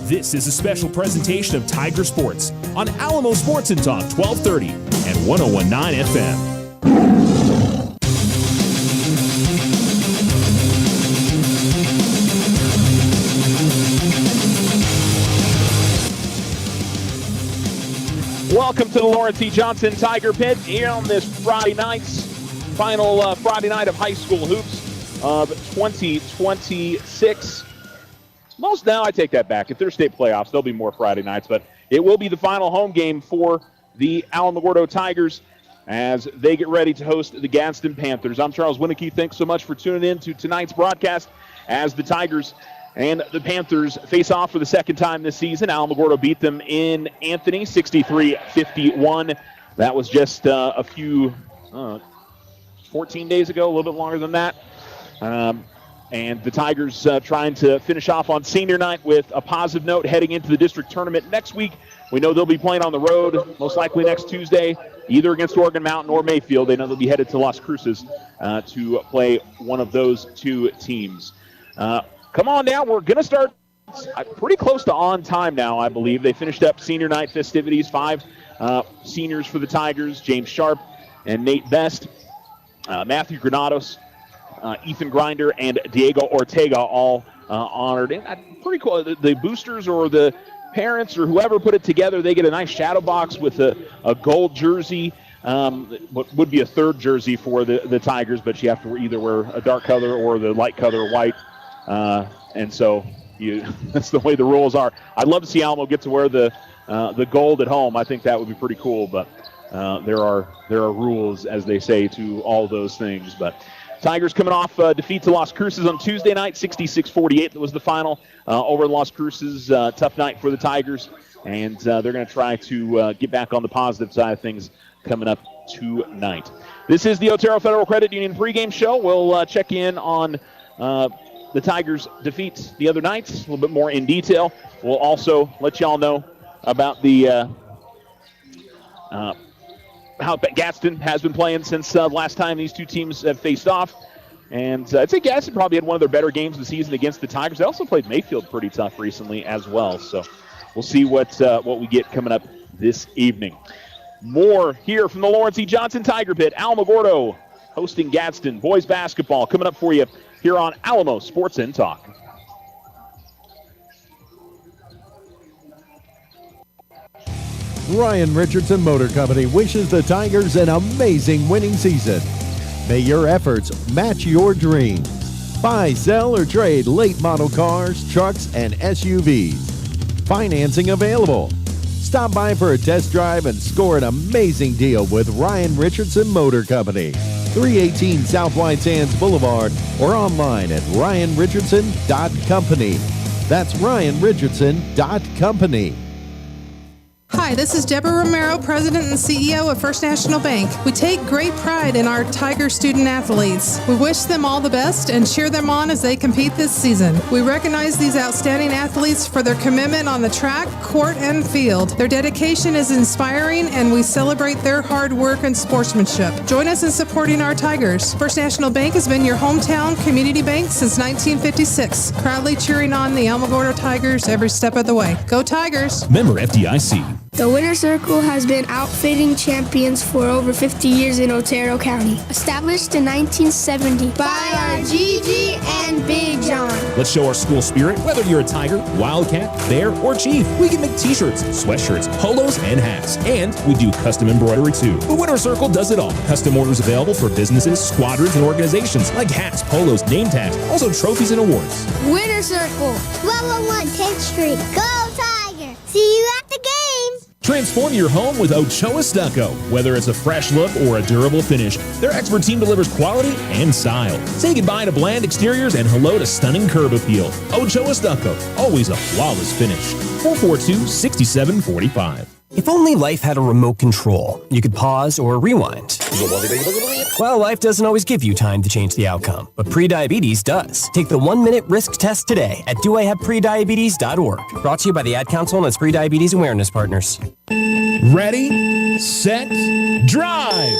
This is a special presentation of Tiger Sports on Alamo Sports and Talk 1230 and 101.9 FM. Welcome to the Lawrence E. Johnson Tiger Pit here on this Friday night's final Friday night of high school hoops of 2026. Most now, I take that back. If there's state playoffs, there'll be more Friday nights, but it will be the final home game for the Alamogordo Tigers as they get ready to host the Gadsden Panthers. I'm Charles Winicky. Thanks so much for tuning in to tonight's broadcast as the Tigers and the Panthers face off for the second time this season. Alamogordo beat them in Anthony, 63-51. That was just a few, 14 days ago, a little bit longer than that. And the Tigers trying to finish off on senior night with a positive note heading into the district tournament next week. We know they'll be playing on the road, most likely next Tuesday, either against Oregon Mountain or Mayfield. They know they'll be headed to Las Cruces to play one of those two teams. Come on down. We're going to start pretty close to on time now, I believe. They finished up senior night festivities. 5 seniors for the Tigers, James Sharp and Nate Best, Matthew Granados, Ethan Grinder, and Diego Ortega all honored. And pretty cool. The boosters or the parents or whoever put it together, they get a nice shadow box with a gold jersey. What would be a third jersey for the Tigers, but you have to either wear a dark color or the light color white. And so that's the way the rules are. I'd love to see Alamo get to wear the gold at home. I think that would be pretty cool, but there are rules, as they say, to all those things. But Tigers coming off defeat to Las Cruces on Tuesday night, 66-48. That was the final over Las Cruces. Tough night for the Tigers, and they're going to try to get back on the positive side of things coming up tonight. This is the Otero Federal Credit Union pregame show. We'll check in on the Tigers' defeat the other night, a little bit more in detail. We'll also let y'all know about the how Gadsden has been playing since last time these two teams have faced off. And I'd say Gadsden probably had one of their better games of the season against the Tigers. They also played Mayfield pretty tough recently as well. So we'll see what we get coming up this evening. More here from the Lawrence E. Johnson Tiger Pit. Alamogordo hosting Gadsden. Boys basketball coming up for you here on Alamo Sports and Talk. Ryan Richardson Motor Company wishes the Tigers an amazing winning season. May your efforts match your dreams. Buy, sell, or trade late model cars, trucks, and SUVs. Financing available. Stop by for a test drive and score an amazing deal with Ryan Richardson Motor Company. 318 South White Sands Boulevard or online at ryanrichardson.company. That's ryanrichardson.company. Hi, this is Deborah Romero, President and CEO of First National Bank. We take great pride in our Tiger student athletes. We wish them all the best and cheer them on as they compete this season. We recognize these outstanding athletes for their commitment on the track, court, and field. Their dedication is inspiring, and we celebrate their hard work and sportsmanship. Join us in supporting our Tigers. First National Bank has been your hometown community bank since 1956, proudly cheering on the Alamogordo Tigers every step of the way. Go Tigers! Member FDIC. The Winter Circle has been outfitting champions for over 50 years in Otero County. Established in 1970 by our Gigi and Big John. Let's show our school spirit, whether you're a Tiger, Wildcat, Bear, or Chief. We can make t-shirts, sweatshirts, polos, and hats. And we do custom embroidery too. The Winter Circle does it all. Custom orders available for businesses, squadrons, and organizations like hats, polos, name tags, also trophies and awards. Winter Circle, 1201 10th Street. Go Tiger! See you at the game! Transform your home with Ochoa Stucco. Whether it's a fresh look or a durable finish, their expert team delivers quality and style. Say goodbye to bland exteriors and hello to stunning curb appeal. Ochoa Stucco, always a flawless finish. 442-6745. If only life had a remote control, you could pause or rewind. Well, life doesn't always give you time to change the outcome, but prediabetes does. Take the 1-minute risk test today at doihaveprediabetes.org. Brought to you by the Ad Council and its prediabetes awareness partners. Ready, set, drive.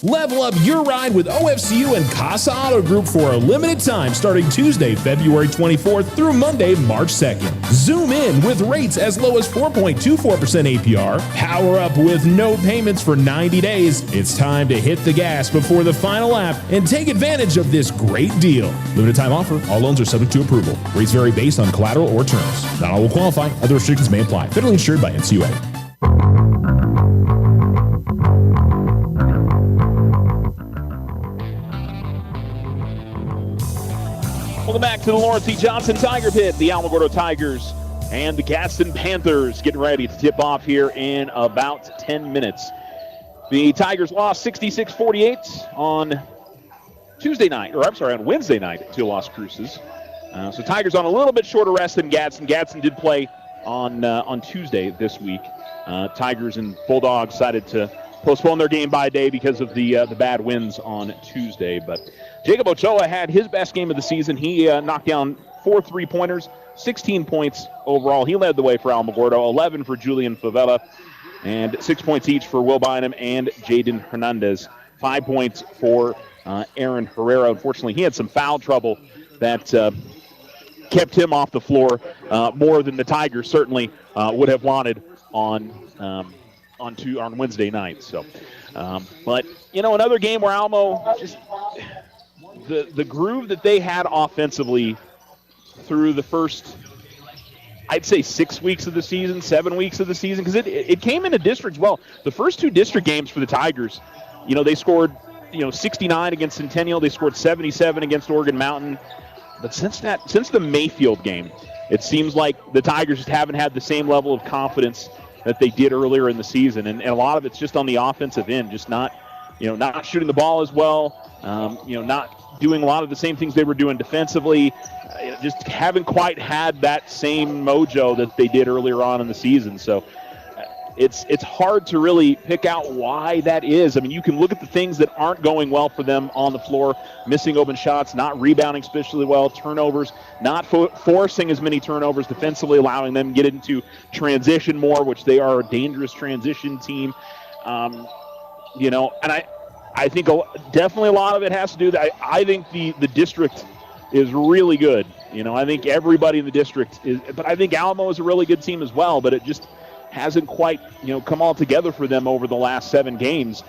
Level up your ride with OFCU and Casa Auto Group for a limited time starting Tuesday, February 24th through Monday, March 2nd. Zoom in with rates as low as 4.24% APR. Power up with no payments for 90 days. It's time to hit the gas before the final lap and take advantage of this great deal. Limited time offer. All loans are subject to approval. Rates vary based on collateral or terms. Not all will qualify. Other restrictions may apply. Federally insured by NCUA. Welcome back to the Lawrence E. Johnson Tiger Pit. The Alamogordo Tigers and the Gadsden Panthers getting ready to tip off here in about 10 minutes. The Tigers lost 66-48 on on Wednesday night to Las Cruces. So Tigers on a little bit shorter rest than Gadsden. Gadsden did play on Tuesday this week. Tigers and Bulldogs decided to postpone their game by a day because of the bad winds on Tuesday. But Jacob Ochoa had his best game of the season. He knocked down 4 3-pointers, 16 points overall. He led the way for Alamogordo, 11 for Julian Favela, and 6 points each for Will Bynum and Jaden Hernandez. 5 points for Aaron Herrera. Unfortunately, he had some foul trouble that kept him off the floor more than the Tigers certainly would have wanted on Wednesday night. So, but another game where Alamo just the groove that they had offensively through the first, I'd say 6 weeks of the season, 7 weeks of the season, because it came into district well. The first 2 district games for the Tigers, they scored 69 against Centennial, they scored 77 against Oregon Mountain. But since the Mayfield game, it seems like the Tigers just haven't had the same level of confidence that they did earlier in the season, and a lot of it's just on the offensive end, just not shooting the ball as well, not doing a lot of the same things they were doing defensively, just haven't quite had that same mojo that they did earlier on in the season. So it's hard to really pick out why that is. I mean, you can look at the things that aren't going well for them on the floor, missing open shots, not rebounding especially well, turnovers, not forcing as many turnovers defensively, allowing them to get into transition more, which they are a dangerous transition team. And I think definitely a lot of it has to do that. I think the district is really good. I think everybody in the district is, but I think Alamo is a really good team as well, but it just hasn't quite, come all together for them over the last 7 games.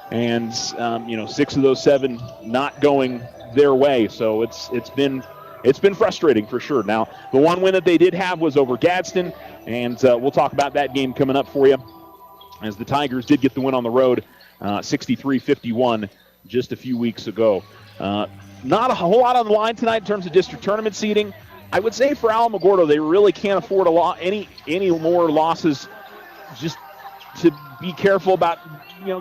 And, 6 of those 7 not going their way. So it's been frustrating for sure. Now, the one win that they did have was over Gadsden, and we'll talk about that game coming up for you, as the Tigers did get the win on the road, 63-51 just a few weeks ago. Not a whole lot on the line tonight in terms of district tournament seeding. I would say for Alamogordo, they really can't afford any more losses, just to be careful about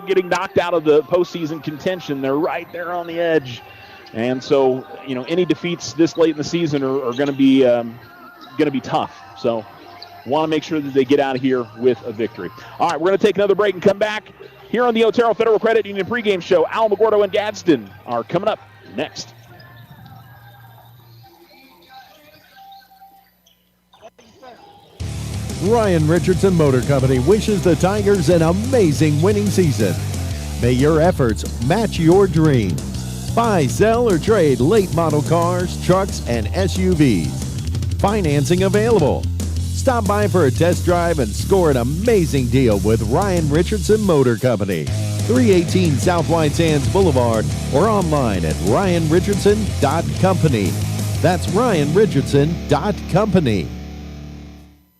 getting knocked out of the postseason contention. They're right there on the edge, and so any defeats this late in the season are going to be tough. So want to make sure that they get out of here with a victory. All right, we're going to take another break and come back here on the Otero Federal Credit Union pregame show. Alamogordo and Gadsden are coming up next. Ryan Richardson Motor Company wishes the Tigers an amazing winning season. May your efforts match your dreams. Buy, sell, or trade late model cars, trucks, and SUVs. Financing available. Stop by for a test drive and score an amazing deal with Ryan Richardson Motor Company. 318 South White Sands Boulevard, or online at ryanrichardson.company. That's ryanrichardson.company.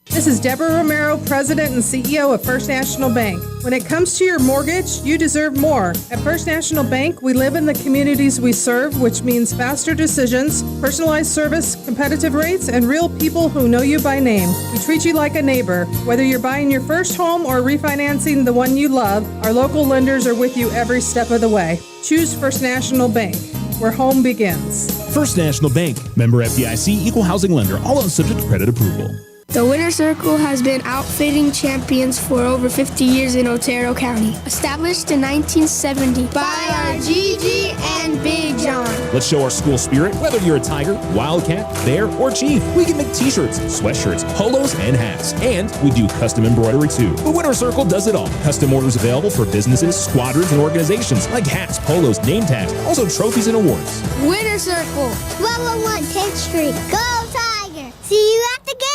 This is Deborah Romero, President and CEO of First National Bank. When it comes to your mortgage, you deserve more. At First National Bank, we live in the communities we serve, which means faster decisions, personalized service, competitive rates, and real people who know you by name. We treat you like a neighbor. Whether you're buying your first home or refinancing the one you love, our local lenders are with you every step of the way. Choose First National Bank, where home begins. First National Bank, member FDIC, equal housing lender, all loans subject to credit approval. The Winner Circle has been outfitting champions for over 50 years in Otero County. Established in 1970 by our Gigi and Big John. Let's show our school spirit. Whether you're a Tiger, Wildcat, Bear, or Chief, we can make t-shirts, sweatshirts, polos, and hats. And we do custom embroidery too. The Winner Circle does it all. Custom orders available for businesses, squadrons, and organizations like hats, polos, name tags, also trophies and awards. Winner Circle. 1201 10th Street. Go Tiger! See you at the games!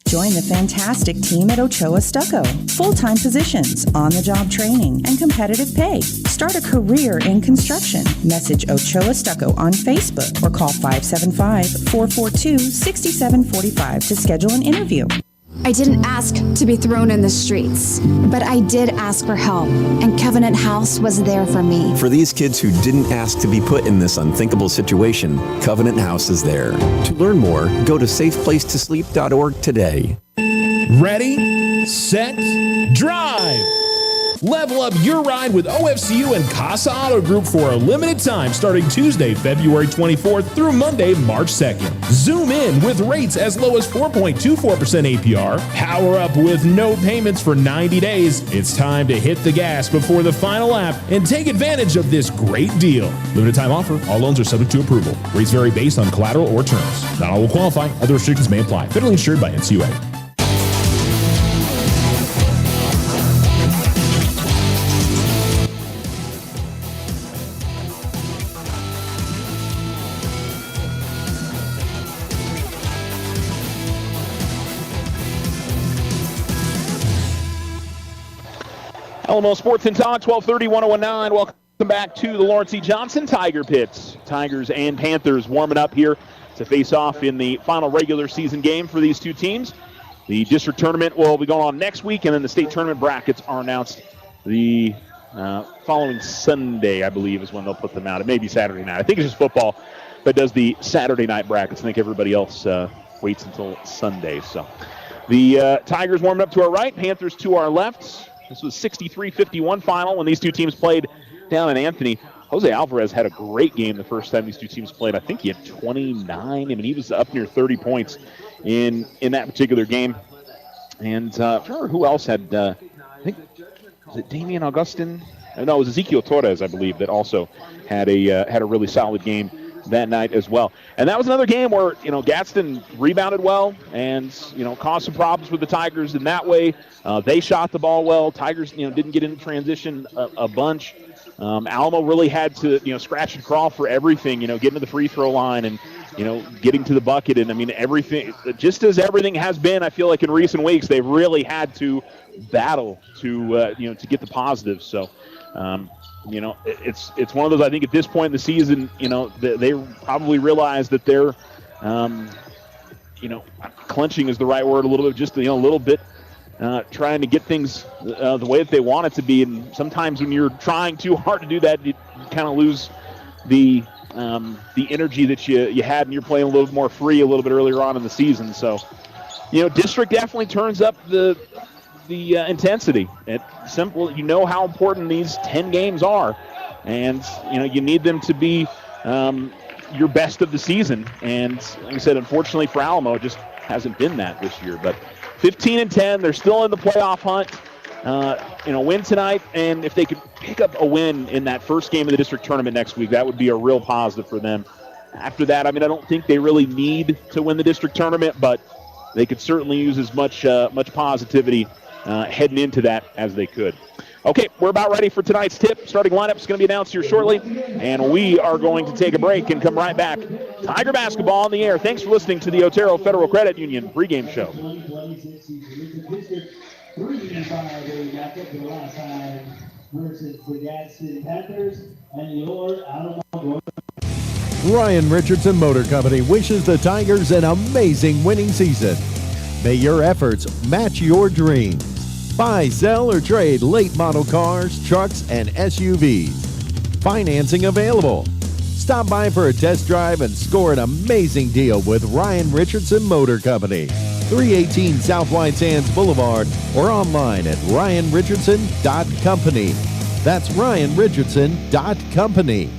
Join the fantastic team at Ochoa Stucco. Full-time positions, on-the-job training, and competitive pay. Start a career in construction. Message Ochoa Stucco on Facebook or call 575-442-6745 to schedule an interview. I didn't ask to be thrown in the streets, but I did ask for help, and Covenant House was there for me. For these kids who didn't ask to be put in this unthinkable situation, Covenant House is there. To learn more, go to safeplacetosleep.org today. Ready, set, drive! Level up your ride with OFCU and Casa Auto Group for a limited time starting Tuesday, February 24th through Monday, March 2nd. Zoom in with rates as low as 4.24% APR. Power up with no payments for 90 days. It's time to hit the gas before the final lap and take advantage of this great deal. Limited time offer. All loans are subject to approval. Rates vary based on collateral or terms. Not all will qualify. Other restrictions may apply. Federally insured by NCUA. Alamo Sports and Talk, 1230, 1019. Welcome back to the Lawrence E. Johnson Tiger Pits. Tigers and Panthers warming up here to face off in the final regular season game for these two teams. The district tournament will be going on next week, and then the state tournament brackets are announced the following Sunday, I believe, is when they'll put them out. It may be Saturday night. I think it's just football that does the Saturday night brackets. I think everybody else waits until Sunday. So the Tigers warming up to our right, Panthers to our left. This was 63-51 final when these two teams played down in Anthony. Jose Alvarez had a great game the first time these two teams played. I think he had 29. I mean, he was up near 30 points in that particular game. And I don't remember who else had, I think, was it Damian Augustin? No, it was Ezekiel Torres, I believe, that also had a really solid game that night as well. And that was another game where, Gadsden rebounded well and, caused some problems with the Tigers in that way. They shot the ball well. Tigers, didn't get into transition a bunch. Alamo really had to, scratch and crawl for everything, getting to the free throw line and, getting to the bucket. And, I mean, everything, just as everything has been, I feel like in recent weeks, they've really had to battle to to get the positives. So, it's one of those, I think at this point in the season, they probably realize that they're, clenching is the right word a little bit, just, a little bit trying to get things the way that they want it to be. And sometimes when you're trying too hard to do that, you kind of lose the energy that you had and you're playing a little more free a little bit earlier on in the season. So, district definitely turns up the intensity. It's simple. You know how important these 10 games are, and you need them to be your best of the season. And like I said, unfortunately for Alamo, it just hasn't been that this year. But 15-10, they're still in the playoff hunt. Win tonight, and if they could pick up a win in that first game of the district tournament next week, that would be a real positive for them. After that, I don't think they really need to win the district tournament, but they could certainly use as much positivity heading into that as they could. Okay, we're about ready for tonight's tip. Starting lineup is going to be announced here shortly, and we are going to take a break and come right back. Tiger basketball on the air. Thanks for listening to the Otero Federal Credit Union pregame show. Ryan Richardson Motor Company wishes the Tigers an amazing winning season. May your efforts match your dreams. Buy, sell, or trade late model cars, trucks, and SUVs. Financing available. Stop by for a test drive and score an amazing deal with Ryan Richardson Motor Company. 318 South White Sands Boulevard or online at ryanrichardson.company. That's ryanrichardson.company.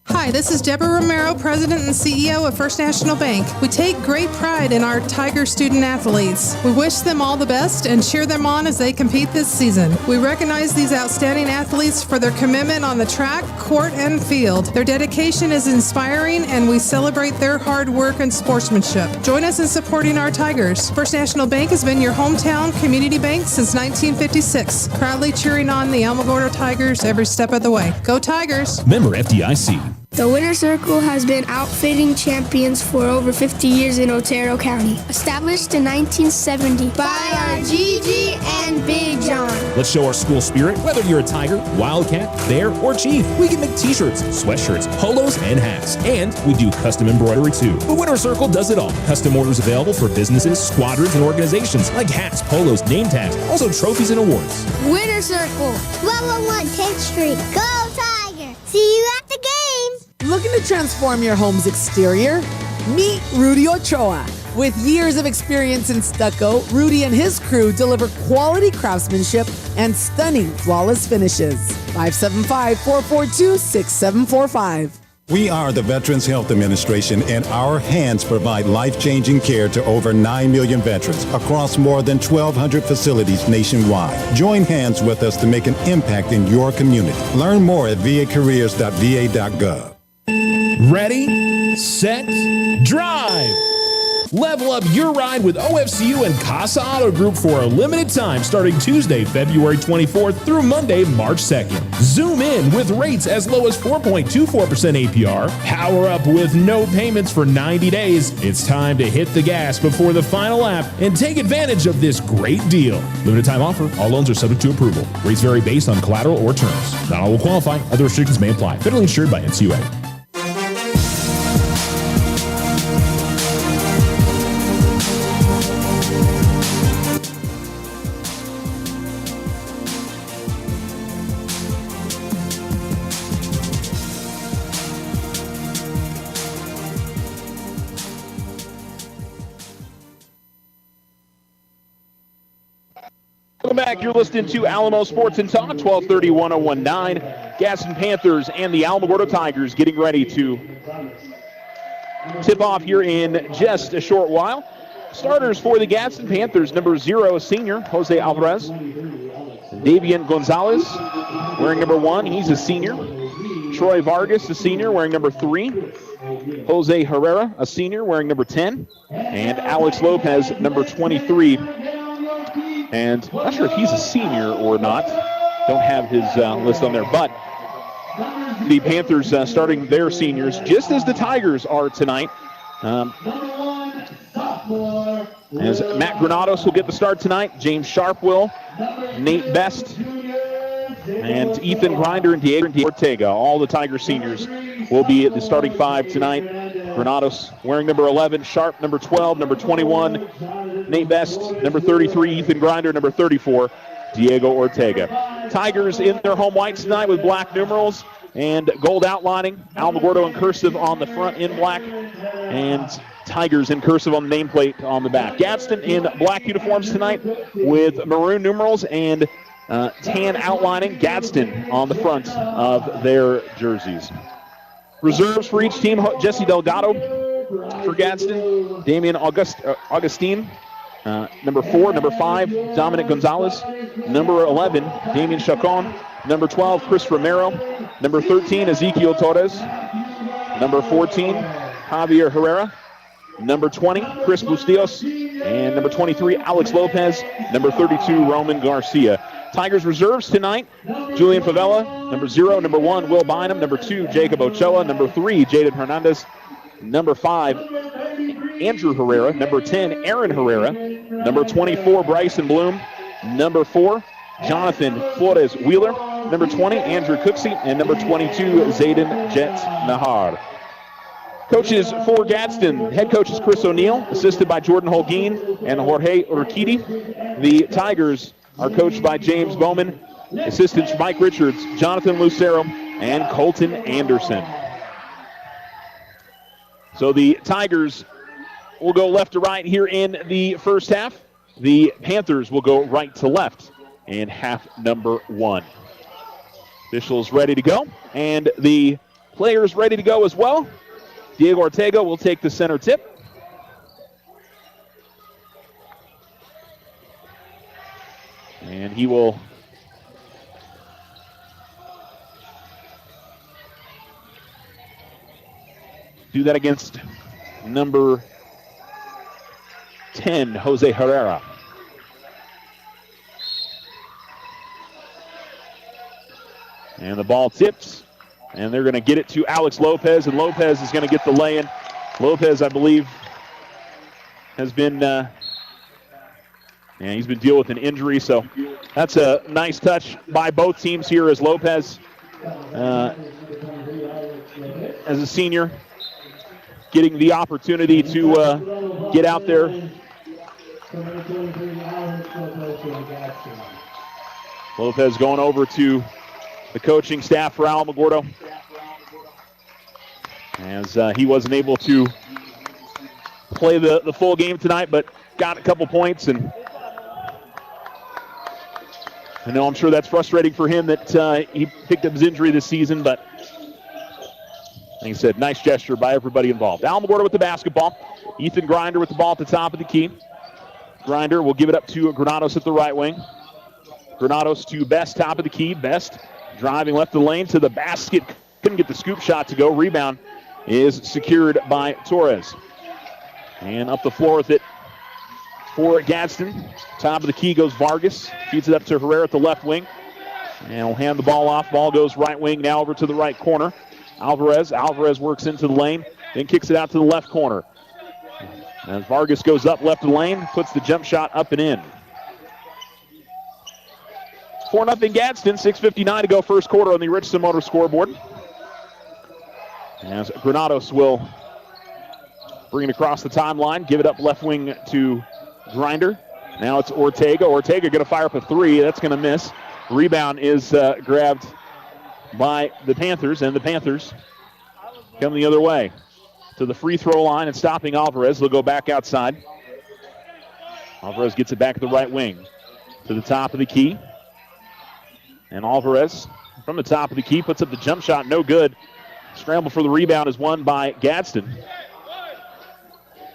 Hi, Hi, this is Deborah Romero, President and CEO of First National Bank. We take great pride in our Tiger student athletes. We wish them all the best and cheer them on as they compete this season. We recognize these outstanding athletes for their commitment on the track, court, and field. Their dedication is inspiring, and we celebrate their hard work and sportsmanship. Join us in supporting our Tigers. First National Bank has been your hometown community bank since 1956, proudly cheering on the Alamogordo Tigers every step of the way. Go Tigers! Member FDIC. The Winter Circle has been outfitting champions for over 50 years in Otero County. Established in 1970 by our Gigi and Big John. Let's show our school spirit. Whether you're a Tiger, Wildcat, Bear, or Chief, we can make t-shirts, sweatshirts, polos, and hats. And we do custom embroidery too. The Winter Circle does it all. Custom orders available for businesses, squadrons, and organizations like hats, polos, name tags, also trophies and awards. Winter Circle. 1201 10th Street. Go Tiger! See you at the games! Looking to transform your home's exterior? Meet Rudy Ochoa. With years of experience in stucco, Rudy and his crew deliver quality craftsmanship and stunning, flawless finishes. 575-442-6745. We are the Veterans Health Administration, and our hands provide life-changing care to over 9 million veterans across more than 1,200 facilities nationwide. Join hands with us to make an impact in your community. Learn more at vacareers.va.gov. Ready, set, drive! Level up your ride with OFCU and Casa Auto Group for a limited time starting Tuesday, February 24th through Monday, March 2nd. Zoom in with rates as low as 4.24% APR. Power up with no payments for 90 days. It's time to hit the gas before the final lap and take advantage of this great deal. Limited time offer. All loans are subject to approval. Rates vary based on collateral or terms. Not all will qualify. Other restrictions may apply. Federally insured by NCUA. Welcome back. You're listening to Alamo Sports and Talk, 1230 1019. Gadsden Panthers and the Alamogordo Tigers getting ready to tip off here in just a short while. Starters for the Gadsden Panthers, number 0, senior Jose Alvarez. Davian Gonzalez wearing number 1, he's a senior. Troy Vargas, a senior, wearing number 3. Jose Herrera, a senior, wearing number 10. And Alex Lopez, number 23. And I'm not sure if he's a senior or not. Don't have his list on there. But the Panthers starting their seniors just as the Tigers are tonight. As Matt Granados will get the start tonight. James Sharp will. Nate Best. And Ethan Grinder and Diego Ortega. All the Tiger seniors will be at the starting 5 tonight. Granados wearing number 11, Sharp number 12, number 21, Nate Best number 33, Ethan Grinder number 34, Diego Ortega. Tigers in their home whites tonight with black numerals and gold outlining. Alamogordo in cursive on the front in black, and Tigers in cursive on the nameplate on the back. Gadsden in black uniforms tonight with maroon numerals and tan outlining. Gadsden on the front of their jerseys. Reserves for each team: Jesse Delgado for Gadsden, Damian Augustine, number 4, number 5, Dominic Gonzalez, number 11, Damian Chacon, number 12, Chris Romero, number 13, Ezekiel Torres, number 14, Javier Herrera, number 20, Chris Bustillos, and number 23, Alex Lopez, number 32, Roman Garcia. Tigers reserves tonight: Julian Favela, number 0, number 1, Will Bynum, number 2, Jacob Ochoa, number 3, Jaden Hernandez, number 5, Andrew Herrera, number 10, Aaron Herrera, number 24, Bryson Bloom, number 4, Jonathan Flores Wheeler, number 20, Andrew Cooksey, and number 22, Zayden Jet Nahar. Coaches for Gadsden: head coach is Chris O'Neill, assisted by Jordan Holguin and Jorge Urquidi. The Tigers are coached by James Bowman, assistants Mike Richards, Jonathan Lucero, and Colton Anderson. So the Tigers will go left to right here in the first half. The Panthers will go right to left in half number 1. Officials ready to go, and the players ready to go as well. Diego Ortega will take the center tip. And he will do that against number 10, Jose Herrera. And the ball tips, and they're going to get it to Alex Lopez, and Lopez is going to get the lay-in. Lopez, I believe, has been, he's been dealing with an injury, so that's a nice touch by both teams here as Lopez, as a senior, getting the opportunity to get out there. Lopez going over to the coaching staff for Alamogordo, as he wasn't able to play the full game tonight, but got a couple points, and I know I'm sure that's frustrating for him that he picked up his injury this season, but like I said, nice gesture by everybody involved. Alamogordo with the basketball. Ethan Grinder with the ball at the top of the key. Grinder will give it up to Granados at the right wing. Granados to Best, top of the key. Best driving left the lane to the basket. Couldn't get the scoop shot to go. Rebound is secured by Torres. And up the floor with it for Gadsden. Top of the key goes Vargas. Feeds it up to Herrera at the left wing. And will hand the ball off. Ball goes right wing, now over to the right corner. Alvarez works into the lane, then kicks it out to the left corner. As Vargas goes up left of the lane, puts the jump shot up and in. 4-0 Gadsden, 6:59 to go first quarter on the Richardson Motor scoreboard. As Granados will bring it across the timeline, give it up left wing to Grinder. Now it's Ortega. Ortega going to fire up a three. That's going to miss. Rebound is grabbed by the Panthers, and the Panthers come the other way to the free throw line and stopping Alvarez. They'll go back outside. Alvarez gets it back at the right wing to the top of the key. And Alvarez from the top of the key puts up the jump shot, no good. Scramble for the rebound is won by Gadsden.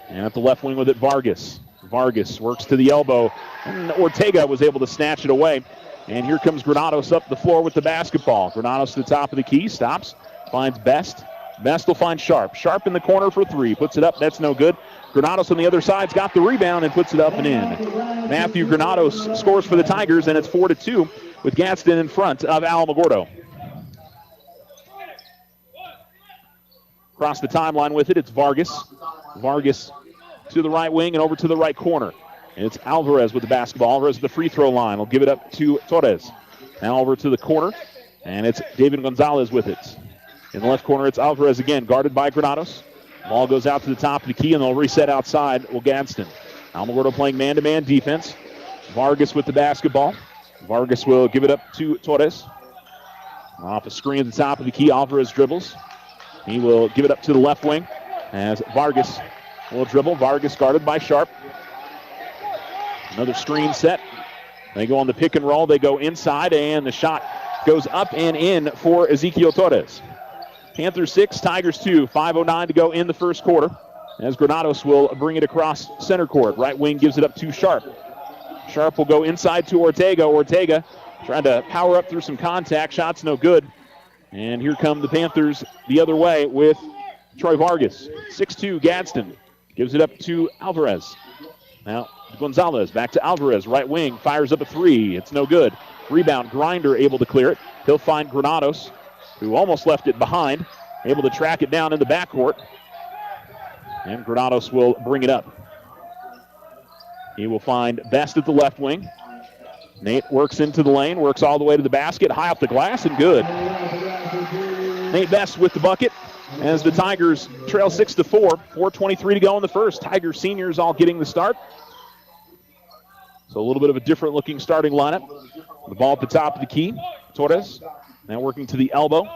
And at the left wing with it, Vargas. Vargas works to the elbow, and Ortega was able to snatch it away. And here comes Granados up the floor with the basketball. Granados to the top of the key, stops, finds Best. Best will find Sharp. Sharp in the corner for three, puts it up, that's no good. Granados on the other side's got the rebound and puts it up and in. Matthew Granados scores for the Tigers, and it's 4-2 with Gadsden in front of Alamogordo. Across the timeline with it, it's Vargas. Vargas to the right wing and over to the right corner. It's Alvarez with the basketball. Alvarez at the free throw line. Will give it up to Torres. Now over to the corner, and it's David Gonzalez with it. In the left corner, it's Alvarez again, guarded by Granados. Ball goes out to the top of the key, and they'll reset outside. Will Gadsden. Alamogordo playing man-to-man defense. Vargas with the basketball. Vargas will give it up to Torres. Off a screen at the top of the key, Alvarez dribbles. He will give it up to the left wing as Vargas will dribble. Vargas guarded by Sharp. Another screen set. They go on the pick and roll. They go inside, and the shot goes up and in for Ezekiel Torres. Panthers 6, Tigers 2. 5:09 to go in the first quarter as Granados will bring it across center court. Right wing gives it up to Sharp. Sharp will go inside to Ortega. Ortega trying to power up through some contact. Shot's no good. And here come the Panthers the other way with Troy Vargas. 6'2", Gadsden gives it up to Alvarez. Now Gonzalez back to Alvarez. Right wing fires up a three. It's no good. Rebound, Grinder able to clear it. He'll find Granados, who almost left it behind, able to track it down in the backcourt. And Granados will bring it up. He will find Best at the left wing. Nate works into the lane, works all the way to the basket, high off the glass, and good. Nate Best with the bucket as the Tigers trail 6-4. 4:23 to go in the first. Tigers seniors all getting the start. So a little bit of a different looking starting lineup. The ball at the top of the key. Torres now working to the elbow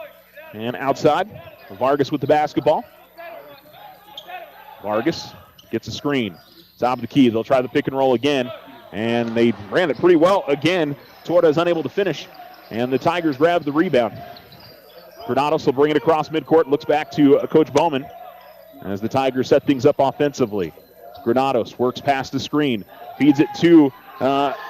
and outside. Vargas with the basketball. Vargas gets a screen. Top of the key. They'll try the pick and roll again. And they ran it pretty well again. Torres unable to finish. And the Tigers grab the rebound. Granados will bring it across midcourt, looks back to Coach Bowman as the Tigers set things up offensively. Granados works past the screen, feeds it to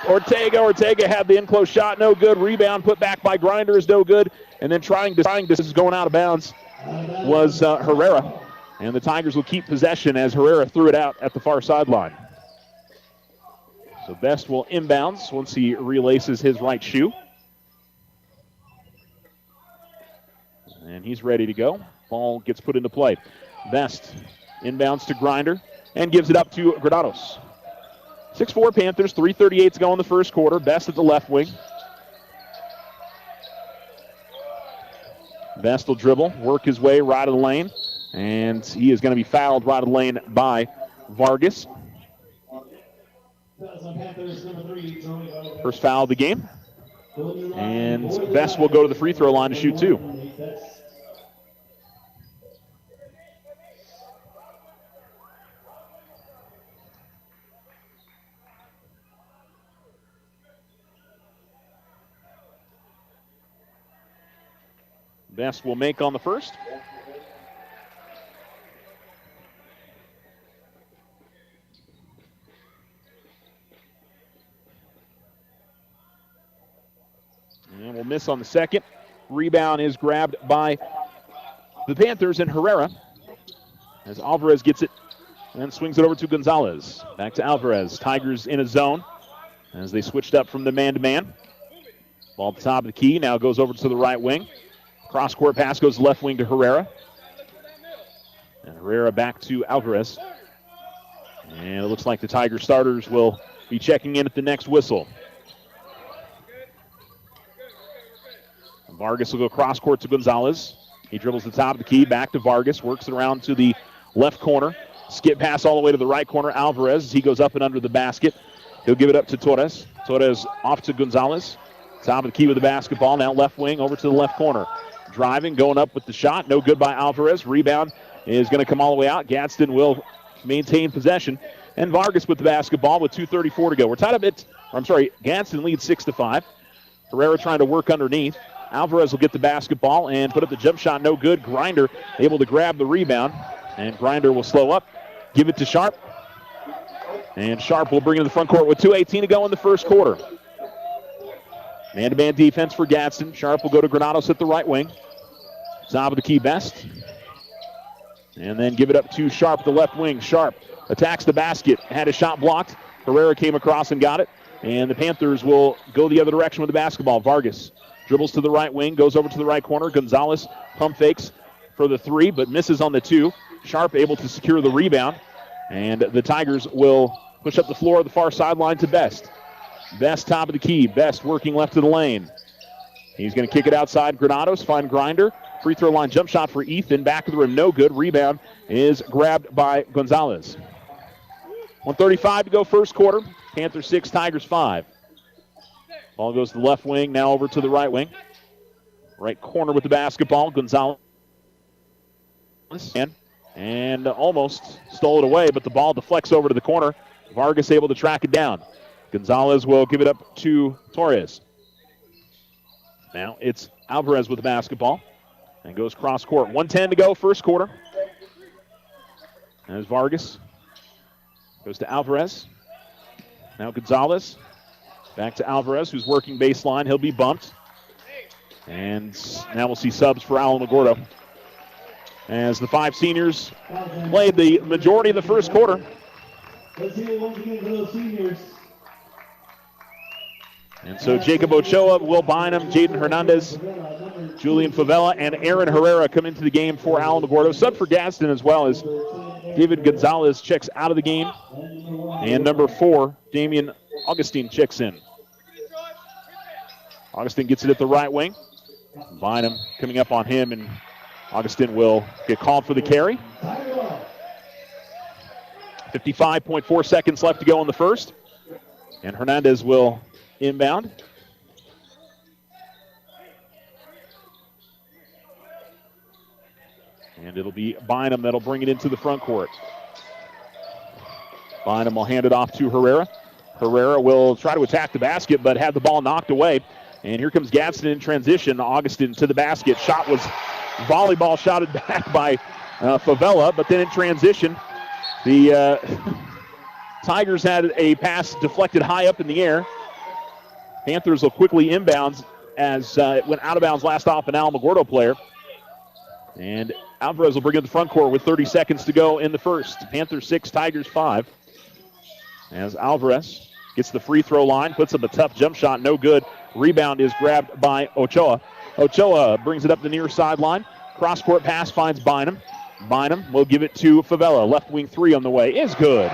Ortega. Ortega had the in-close shot, no good. Rebound put back by Grinder is no good. And then trying to is going out of bounds was Herrera. And the Tigers will keep possession as Herrera threw it out at the far sideline. So Best will inbounds once he relaces his right shoe. And he's ready to go. Ball gets put into play. Best inbounds to Grinder and gives it up to Granados. 6-4 Panthers, 3:38 to go in the first quarter. Best at the left wing. Best will dribble, work his way right of the lane, and he is going to be fouled right of the lane by Vargas. First foul of the game. And Best will go to the free throw line to shoot two. Best will make on the first. And will miss on the second. Rebound is grabbed by the Panthers and Herrera as Alvarez gets it and swings it over to Gonzalez. Back to Alvarez. Tigers in a zone as they switched up from the man-to-man. Ball at the top of the key. Now goes over to the right wing. Cross-court pass goes left wing to Herrera. And Herrera back to Alvarez. And it looks like the Tiger starters will be checking in at the next whistle. Vargas will go cross-court to Gonzalez. He dribbles the top of the key, back to Vargas, works it around to the left corner. Skip pass all the way to the right corner. Alvarez, as he goes up and under the basket. He'll give it up to Torres. Torres off to Gonzalez. Top of the key with the basketball. Now left wing over to the left corner. Driving, going up with the shot. No good by Alvarez. Rebound is going to come all the way out. Gadsden will maintain possession. And Vargas with the basketball with 2:34 to go. We're tied up at, Gadsden leads 6-5. Herrera trying to work underneath. Alvarez will get the basketball and put up the jump shot. No good. Grinder able to grab the rebound. And Grinder will slow up. Give it to Sharp. And Sharp will bring it to the front court with 2:18 to go in the first quarter. Man-to-man defense for Gadsden. Sharp will go to Granados at the right wing. Top of the key, Best. And then give it up to Sharp, the left wing. Sharp attacks the basket. Had a shot blocked. Herrera came across and got it. And the Panthers will go the other direction with the basketball. Vargas dribbles to the right wing, goes over to the right corner. Gonzalez pump fakes for the three, but misses on the two. Sharp able to secure the rebound. And the Tigers will push up the floor of the far sideline to Best. Best top of the key. Best working left of the lane. He's going to kick it outside. Granados find Grinder. Free throw line jump shot for Ethan. Back of the rim. No good. Rebound is grabbed by Gonzalez. 1:35 to go first quarter. Panthers 6, Tigers 5. Ball goes to the left wing. Now over to the right wing. Right corner with the basketball. Gonzalez. And almost stole it away, but the ball deflects over to the corner. Vargas able to track it down. Gonzalez will give it up to Torres. Now it's Alvarez with the basketball. And goes cross-court. 1:10 to go, first quarter. As Vargas goes to Alvarez. Now Gonzalez. Back to Alvarez, who's working baseline. He'll be bumped. And now we'll see subs for Alamogordo. As the five seniors played the majority of the first quarter. Let's hear it once again for those seniors. And so Jacob Ochoa, Will Bynum, Jaden Hernandez, Julian Favela, and Aaron Herrera come into the game for Alamogordo. Sub for Gadsden as well as David Gonzalez checks out of the game. And number 4, Damian Augustine checks in. Augustine gets it at the right wing. Bynum coming up on him, and Augustine will get called for the carry. 55.4 seconds left to go in the first. And Hernandez will inbound. And it'll be Bynum that'll bring it into the front court. Bynum will hand it off to Herrera. Herrera will try to attack the basket, but had the ball knocked away. And here comes Gadsden in transition. Augustin to the basket. Shot was volleyball shotted back by Favela, but then in transition, the Tigers had a pass deflected high up in the air. Panthers will quickly inbounds as it went out of bounds last off an Alamogordo player. And Alvarez will bring it to the front court with 30 seconds to go in the first. Panthers 6, Tigers 5. As Alvarez gets the free throw line, puts up a tough jump shot, no good. Rebound is grabbed by Ochoa. Ochoa brings it up the near sideline. Cross-court pass finds Bynum. Bynum will give it to Favela. Left wing three on the way is good.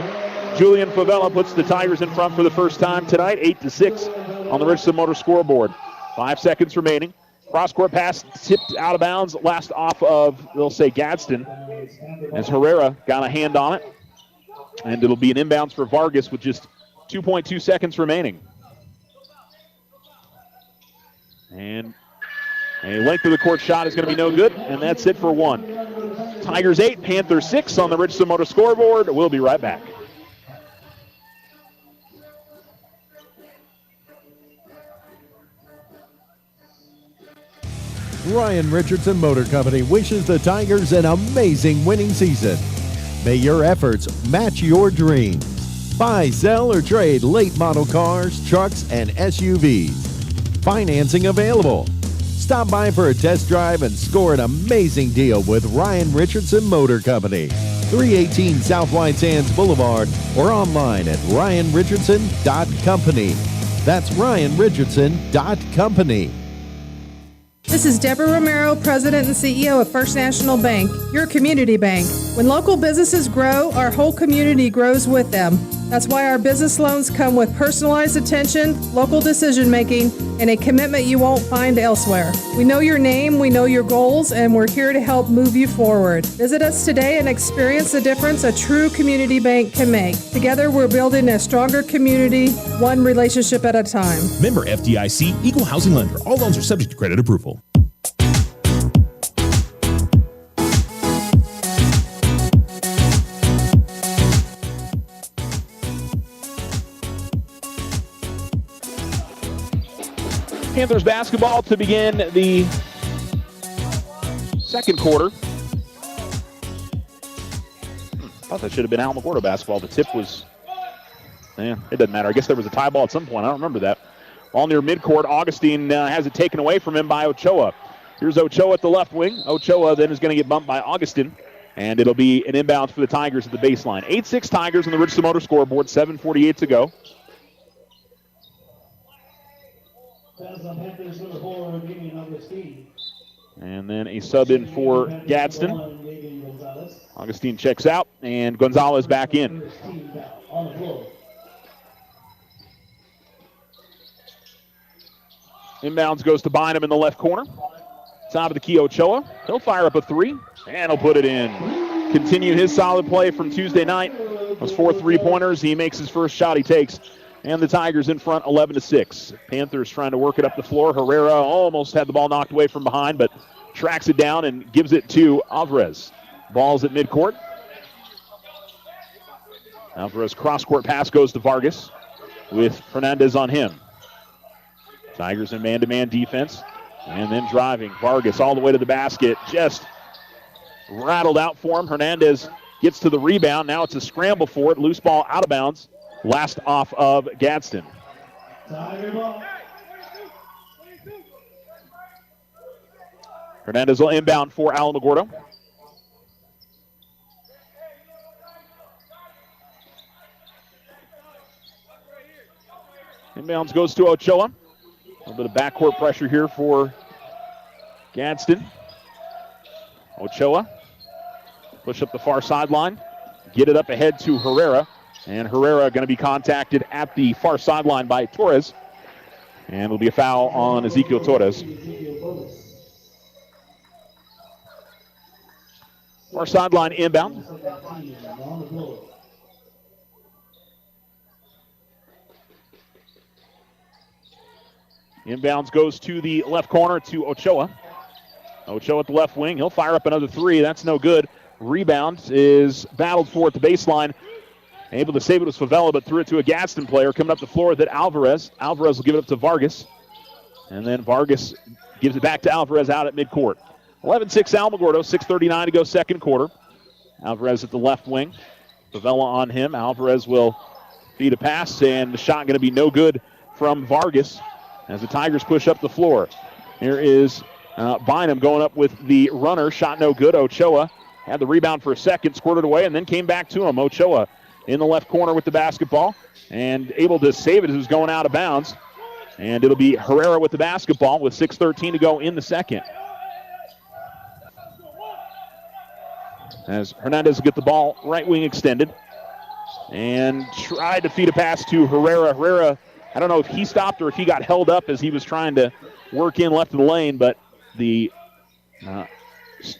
Julian Favela puts the Tigers in front for the first time tonight, 8-6 on the Richardson Motor scoreboard. 5 seconds remaining. Cross-court pass tipped out of bounds, last off of, they'll say, Gadsden, as Herrera got a hand on it. And it'll be an inbounds for Vargas with just 2.2 seconds remaining. And a length of the court shot is going to be no good, and that's it for one. Tigers 8, Panthers 6 on the Richardson Motor scoreboard. We'll be right back. Ryan Richardson Motor Company wishes the Tigers an amazing winning season. May your efforts match your dreams. Buy, sell, or trade late model cars, trucks, and SUVs. Financing available. Stop by for a test drive and score an amazing deal with Ryan Richardson Motor Company. 318 South White Sands Boulevard or online at ryanrichardson.company. That's ryanrichardson.company. This is Deborah Romero, President and CEO of First National Bank, your community bank. When local businesses grow, our whole community grows with them. That's why our business loans come with personalized attention, local decision-making, and a commitment you won't find elsewhere. We know your name, we know your goals, and we're here to help move you forward. Visit us today and experience the difference a true community bank can make. Together, we're building a stronger community, one relationship at a time. Member FDIC, Equal Housing Lender. All loans are subject to credit approval. Panthers basketball to begin the second quarter. Thought that should have been Alamogordo basketball. The tip was, it doesn't matter. I guess there was a tie ball at some point. I don't remember that. Ball near midcourt. Augustine has it taken away from him by Ochoa. Here's Ochoa at the left wing. Ochoa then is going to get bumped by Augustine, and it'll be an inbound for the Tigers at the baseline. 8-6 Tigers on the Richardson Motor scoreboard. 7:48 to go. And then a sub in for Gadsden. Augustine checks out, and Gonzalez back in. Inbounds goes to Bynum in the left corner. Top of the key, Ochoa. He'll fire up a three, and he'll put it in. Continue his solid play from Tuesday night. Those 4 3-pointers. He makes his first shot he takes. And the Tigers in front 11-6. Panthers trying to work it up the floor. Herrera almost had the ball knocked away from behind, but tracks it down and gives it to Alvarez. Ball's at midcourt. Alvarez cross-court pass goes to Vargas with Hernandez on him. Tigers in man-to-man defense. And then driving. Vargas all the way to the basket. Just rattled out for him. Hernandez gets to the rebound. Now it's a scramble for it. Loose ball out of bounds. Last off of Gadsden. Hernandez will inbound for Alamogordo. Inbounds goes to Ochoa. A little bit of backcourt pressure here for Gadsden. Ochoa push up the far sideline. Get it up ahead to Herrera. And Herrera going to be contacted at the far sideline by Torres. And it'll be a foul on Ezekiel Torres. Far sideline inbound. Inbounds goes to the left corner to Ochoa. Ochoa at the left wing. He'll fire up another three. That's no good. Rebound is battled for at the baseline. Able to save it was Favela, but threw it to a Gadsden player. Coming up the floor with it, Alvarez. Alvarez will give it up to Vargas. And then Vargas gives it back to Alvarez out at midcourt. 11-6 Alamogordo, 6:39 to go second quarter. Alvarez at the left wing. Favela on him. Alvarez will feed a pass, and the shot going to be no good from Vargas as the Tigers push up the floor. Here is Bynum going up with the runner. Shot no good. Ochoa had the rebound for a second, squirted away, and then came back to him. Ochoa in the left corner with the basketball and able to save it as it was going out of bounds. And it'll be Herrera with the basketball with 6:13 to go in the second. As Hernandez will get the ball right wing extended and tried to feed a pass to Herrera. Herrera, I don't know if he stopped or if he got held up as he was trying to work in left of the lane, but the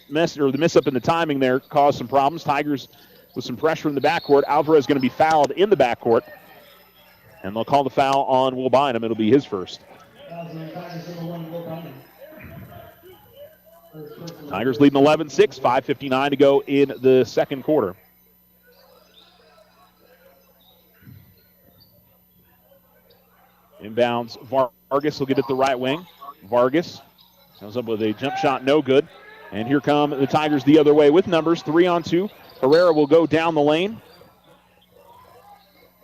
miss up in the timing there caused some problems. Tigers with some pressure in the backcourt. Alvarez is going to be fouled in the backcourt, and they'll call the foul on Will Bynum. It'll be his first. Tigers leading 11-6, 5:59 to go in the second quarter. Inbounds, Vargas will get it the right wing. Vargas comes up with a jump shot, no good. And here come the Tigers the other way with numbers, 3-on-2. Herrera will go down the lane.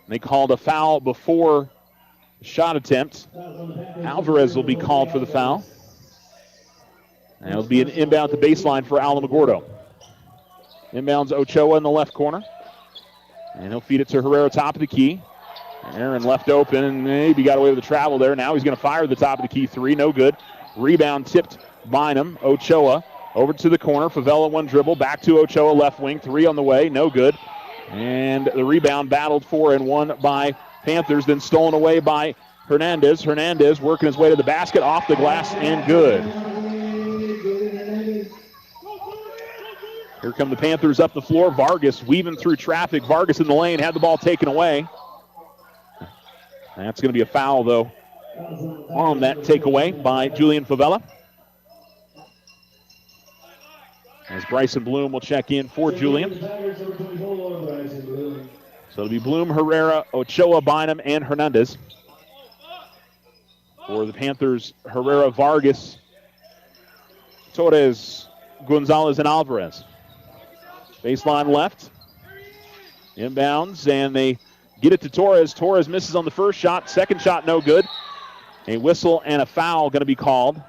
They called a foul before the shot attempt. Alvarez will be called for the foul. And it'll be an inbound to baseline for Alamogordo. Inbounds Ochoa in the left corner. And he'll feed it to Herrera, top of the key. Aaron left open and maybe got away with the travel there. Now he's going to fire the top of the key three. No good. Rebound tipped Bynum. Ochoa over to the corner. Favela one dribble. Back to Ochoa, left wing. Three on the way. No good. And the rebound battled for and won by Panthers. Then stolen away by Hernandez. Hernandez working his way to the basket. Off the glass and good. Here come the Panthers up the floor. Vargas weaving through traffic. Vargas in the lane. Had the ball taken away. That's going to be a foul, though, on that takeaway by Julian Favela. As Bryson Bloom will check in for Julian. So it'll be Bloom, Herrera, Ochoa, Bynum, and Hernandez. For the Panthers, Herrera, Vargas, Torres, Gonzalez, and Alvarez. Baseline left. Inbounds, and they get it to Torres. Torres misses on the first shot. Second shot, no good. A whistle and a foul going to be called.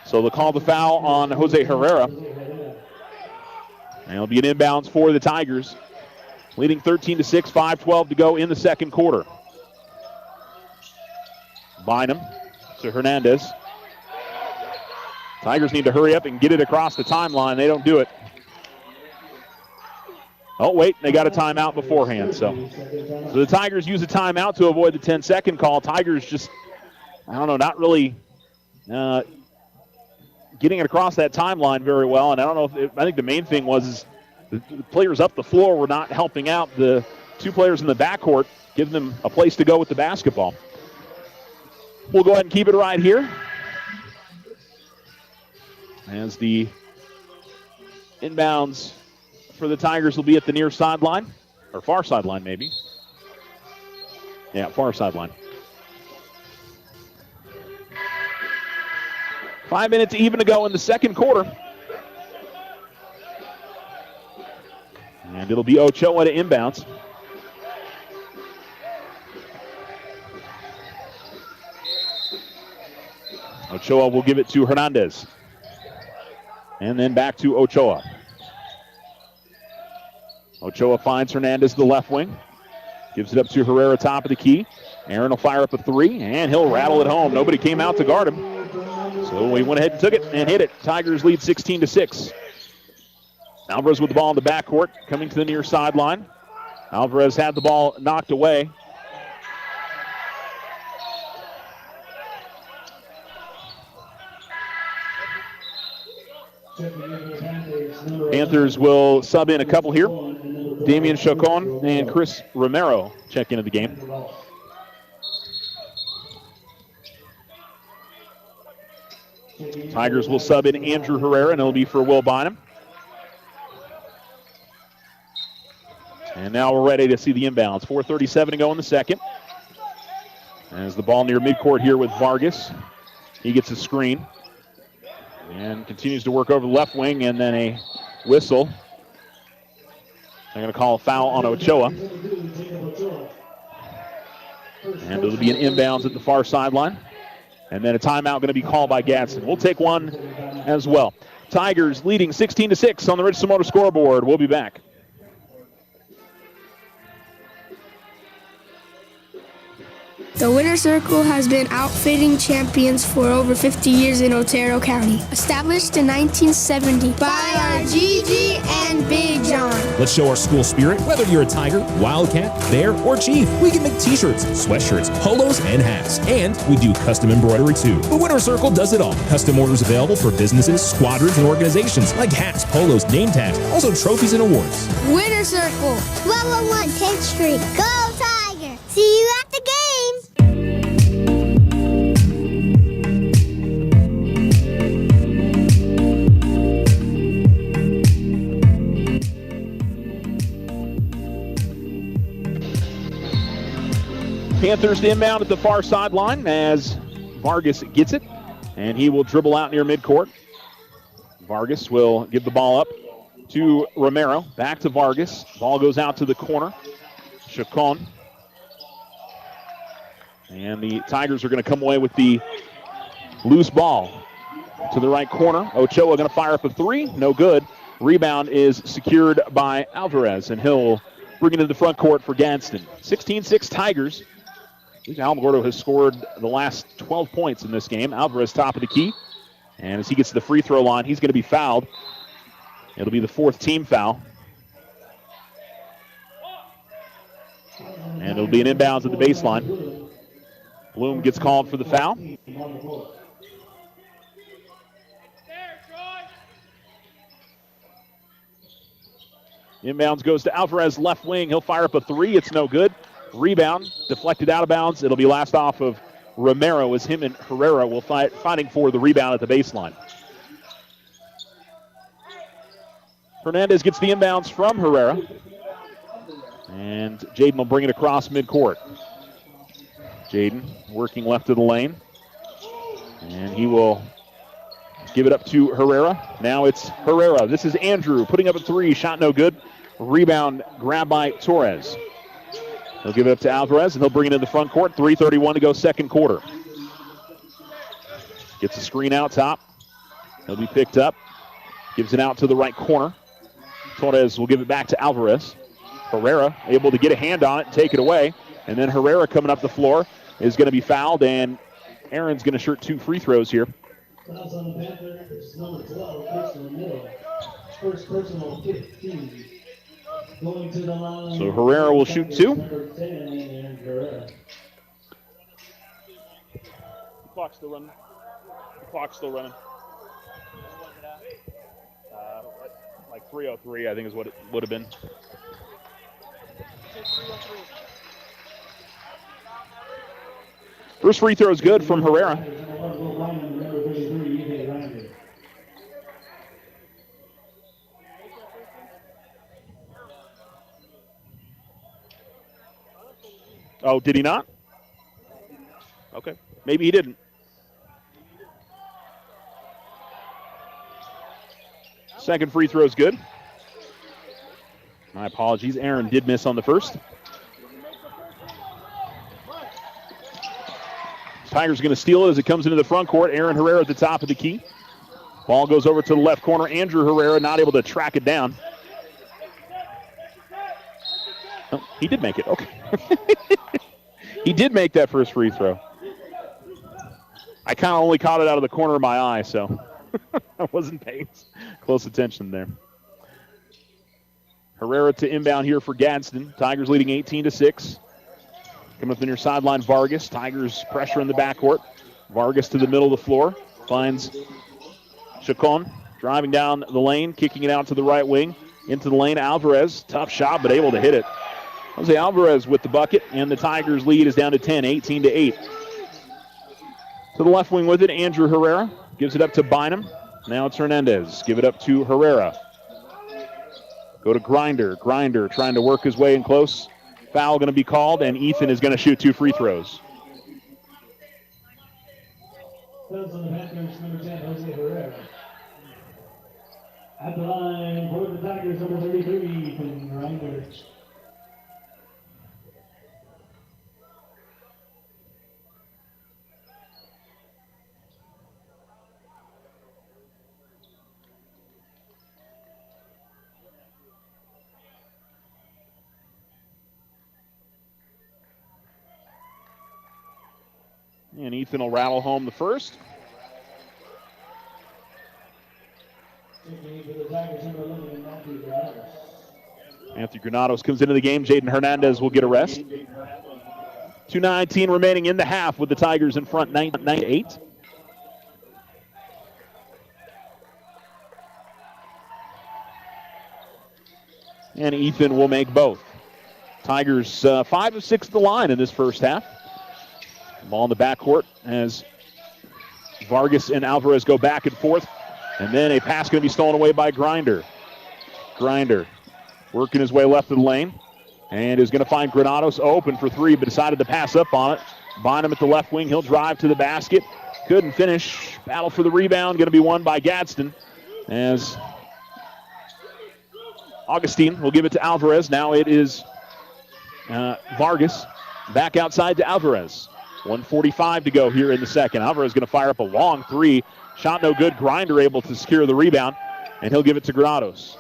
So they'll call the foul on Jose Herrera. And it'll be an inbounds for the Tigers. Leading 13-6, 5:12 to go in the second quarter. Bynum to Hernandez. Tigers need to hurry up and get it across the timeline. They don't do it. Oh, wait, they got a timeout beforehand. So the Tigers use a timeout to avoid the 10-second call. Tigers just, I don't know, not really getting it across that timeline very well. And I don't know I think the main thing was the players up the floor were not helping out the two players in the backcourt, giving them a place to go with the basketball. We'll go ahead and keep it right here. As the inbounds for the Tigers will be at the near sideline, or far sideline maybe. Yeah, far sideline. 5 minutes even to go in the second quarter. And it'll be Ochoa to inbounds. Ochoa will give it to Hernandez. And then back to Ochoa. Ochoa finds Hernandez to the left wing. Gives it up to Herrera, top of the key. Aaron will fire up a three, and he'll rattle it home. Nobody came out to guard him. So he went ahead and took it and hit it. Tigers lead 16-6. Alvarez with the ball in the backcourt, coming to the near sideline. Alvarez had the ball knocked away. Panthers will sub in a couple here. Damian Chacon and Chris Romero check into the game. Tigers will sub in Andrew Herrera, and it'll be for Will Bynum. And now we're ready to see the inbounds. 4:37 to go in the second. As the ball near midcourt here with Vargas. He gets a screen and continues to work over the left wing, and then a whistle. They're going to call a foul on Ochoa. And it'll be an inbounds at the far sideline. And then a timeout going to be called by Gadsden. We'll take one as well. Tigers leading 16-6 on the Richardson Motor scoreboard. We'll be back. The Winter Circle has been outfitting champions for over 50 years in Otero County. Established in 1970 by our Gigi and Big John. Let's show our school spirit. Whether you're a Tiger, Wildcat, Bear, or Chief, we can make t-shirts, sweatshirts, polos, and hats. And we do custom embroidery too. The Winter Circle does it all. Custom orders available for businesses, squadrons, and organizations like hats, polos, name tags, also trophies and awards. Winter Circle. 1201 10th Street. Go Tiger! See you at the game! Panthers to inbound at the far sideline as Vargas gets it, and he will dribble out near midcourt. Vargas will give the ball up to Romero. Back to Vargas. Ball goes out to the corner. Chacon. And the Tigers are going to come away with the loose ball to the right corner. Ochoa going to fire up a three. No good. Rebound is secured by Alvarez, and he'll bring it to the front court for Gadsden. 16-6 Tigers. Alamogordo has scored the last 12 points in this game. Alvarez top of the key. And as he gets to the free throw line, he's going to be fouled. It'll be the fourth team foul. And it'll be an inbounds at the baseline. Bloom gets called for the foul. Inbounds goes to Alvarez, left wing. He'll fire up a three. It's no good. Rebound, deflected out of bounds. It'll be last off of Romero as him and Herrera will fighting for the rebound at the baseline. Hernandez gets the inbounds from Herrera. And Jaden will bring it across midcourt. Jaden working left of the lane. And he will give it up to Herrera. Now it's Herrera. This is Andrew putting up a three. Shot no good. Rebound grabbed by Torres. He'll give it up to Alvarez, and he'll bring it in the front court. 3:31 to go second quarter. Gets a screen out top. He'll be picked up. Gives it out to the right corner. Torres will give it back to Alvarez. Herrera able to get a hand on it and take it away. And then Herrera coming up the floor is going to be fouled, and Aaron's going to shoot 2 free throws here. Fouls on the Panthers, number 12, personal middle. First personal 15. Going to the line. So Herrera will shoot 2. Number 10, and Herrera. Clock's still running. Clock's still running. Like 3:03, I think is what it would have been. First free throw is good from Herrera. Oh, did he not? Okay. Maybe he didn't. Second free throw is good. My apologies. Aaron did miss on the first. Tigers going to steal it as it comes into the front court. Aaron Herrera at the top of the key. Ball goes over to the left corner. Andrew Herrera not able to track it down. Oh, he did make it. Okay. He did make that first free throw. I kind of only caught it out of the corner of my eye, so I wasn't paying close attention there. Herrera to inbound here for Gadsden. Tigers leading 18-6. Coming up the near sideline, Vargas. Tigers pressure in the backcourt. Vargas to the middle of the floor. Finds Chacon driving down the lane, kicking it out to the right wing. Into the lane, Alvarez. Tough shot, but able to hit it. Jose Alvarez with the bucket, and the Tigers lead is down to 10, 18-8. To the left wing with it, Andrew Herrera. Gives it up to Bynum. Now it's Hernandez. Give it up to Herrera. Go to Grinder. Grinder trying to work his way in close. Foul going to be called, and Ethan is going to shoot 2 free throws. Fouls on the Panthers, number 10, Jose Herrera. At the line for the Tigers, number 33, Ethan Grinder. And Ethan will rattle home the first. Matthew Granados comes into the game. Jaden Hernandez will get a rest. 2:19 remaining in the half with the Tigers in front 9-8. And Ethan will make both. Tigers 5 of 6 at the line in this first half. Ball in the backcourt as Vargas and Alvarez go back and forth. And then a pass going to be stolen away by Grinder. Grinder working his way left of the lane. And is going to find Granados open for 3, but decided to pass up on it. Bynum at the left wing. He'll drive to the basket. Couldn't finish. Battle for the rebound. Going to be won by Gadsden. As Augustine will give it to Alvarez. Now it is Vargas back outside to Alvarez. 1:45 to go here in the second. Alvarez going to fire up a long 3. Shot no good. Grinder able to secure the rebound, and he'll give it to Granados.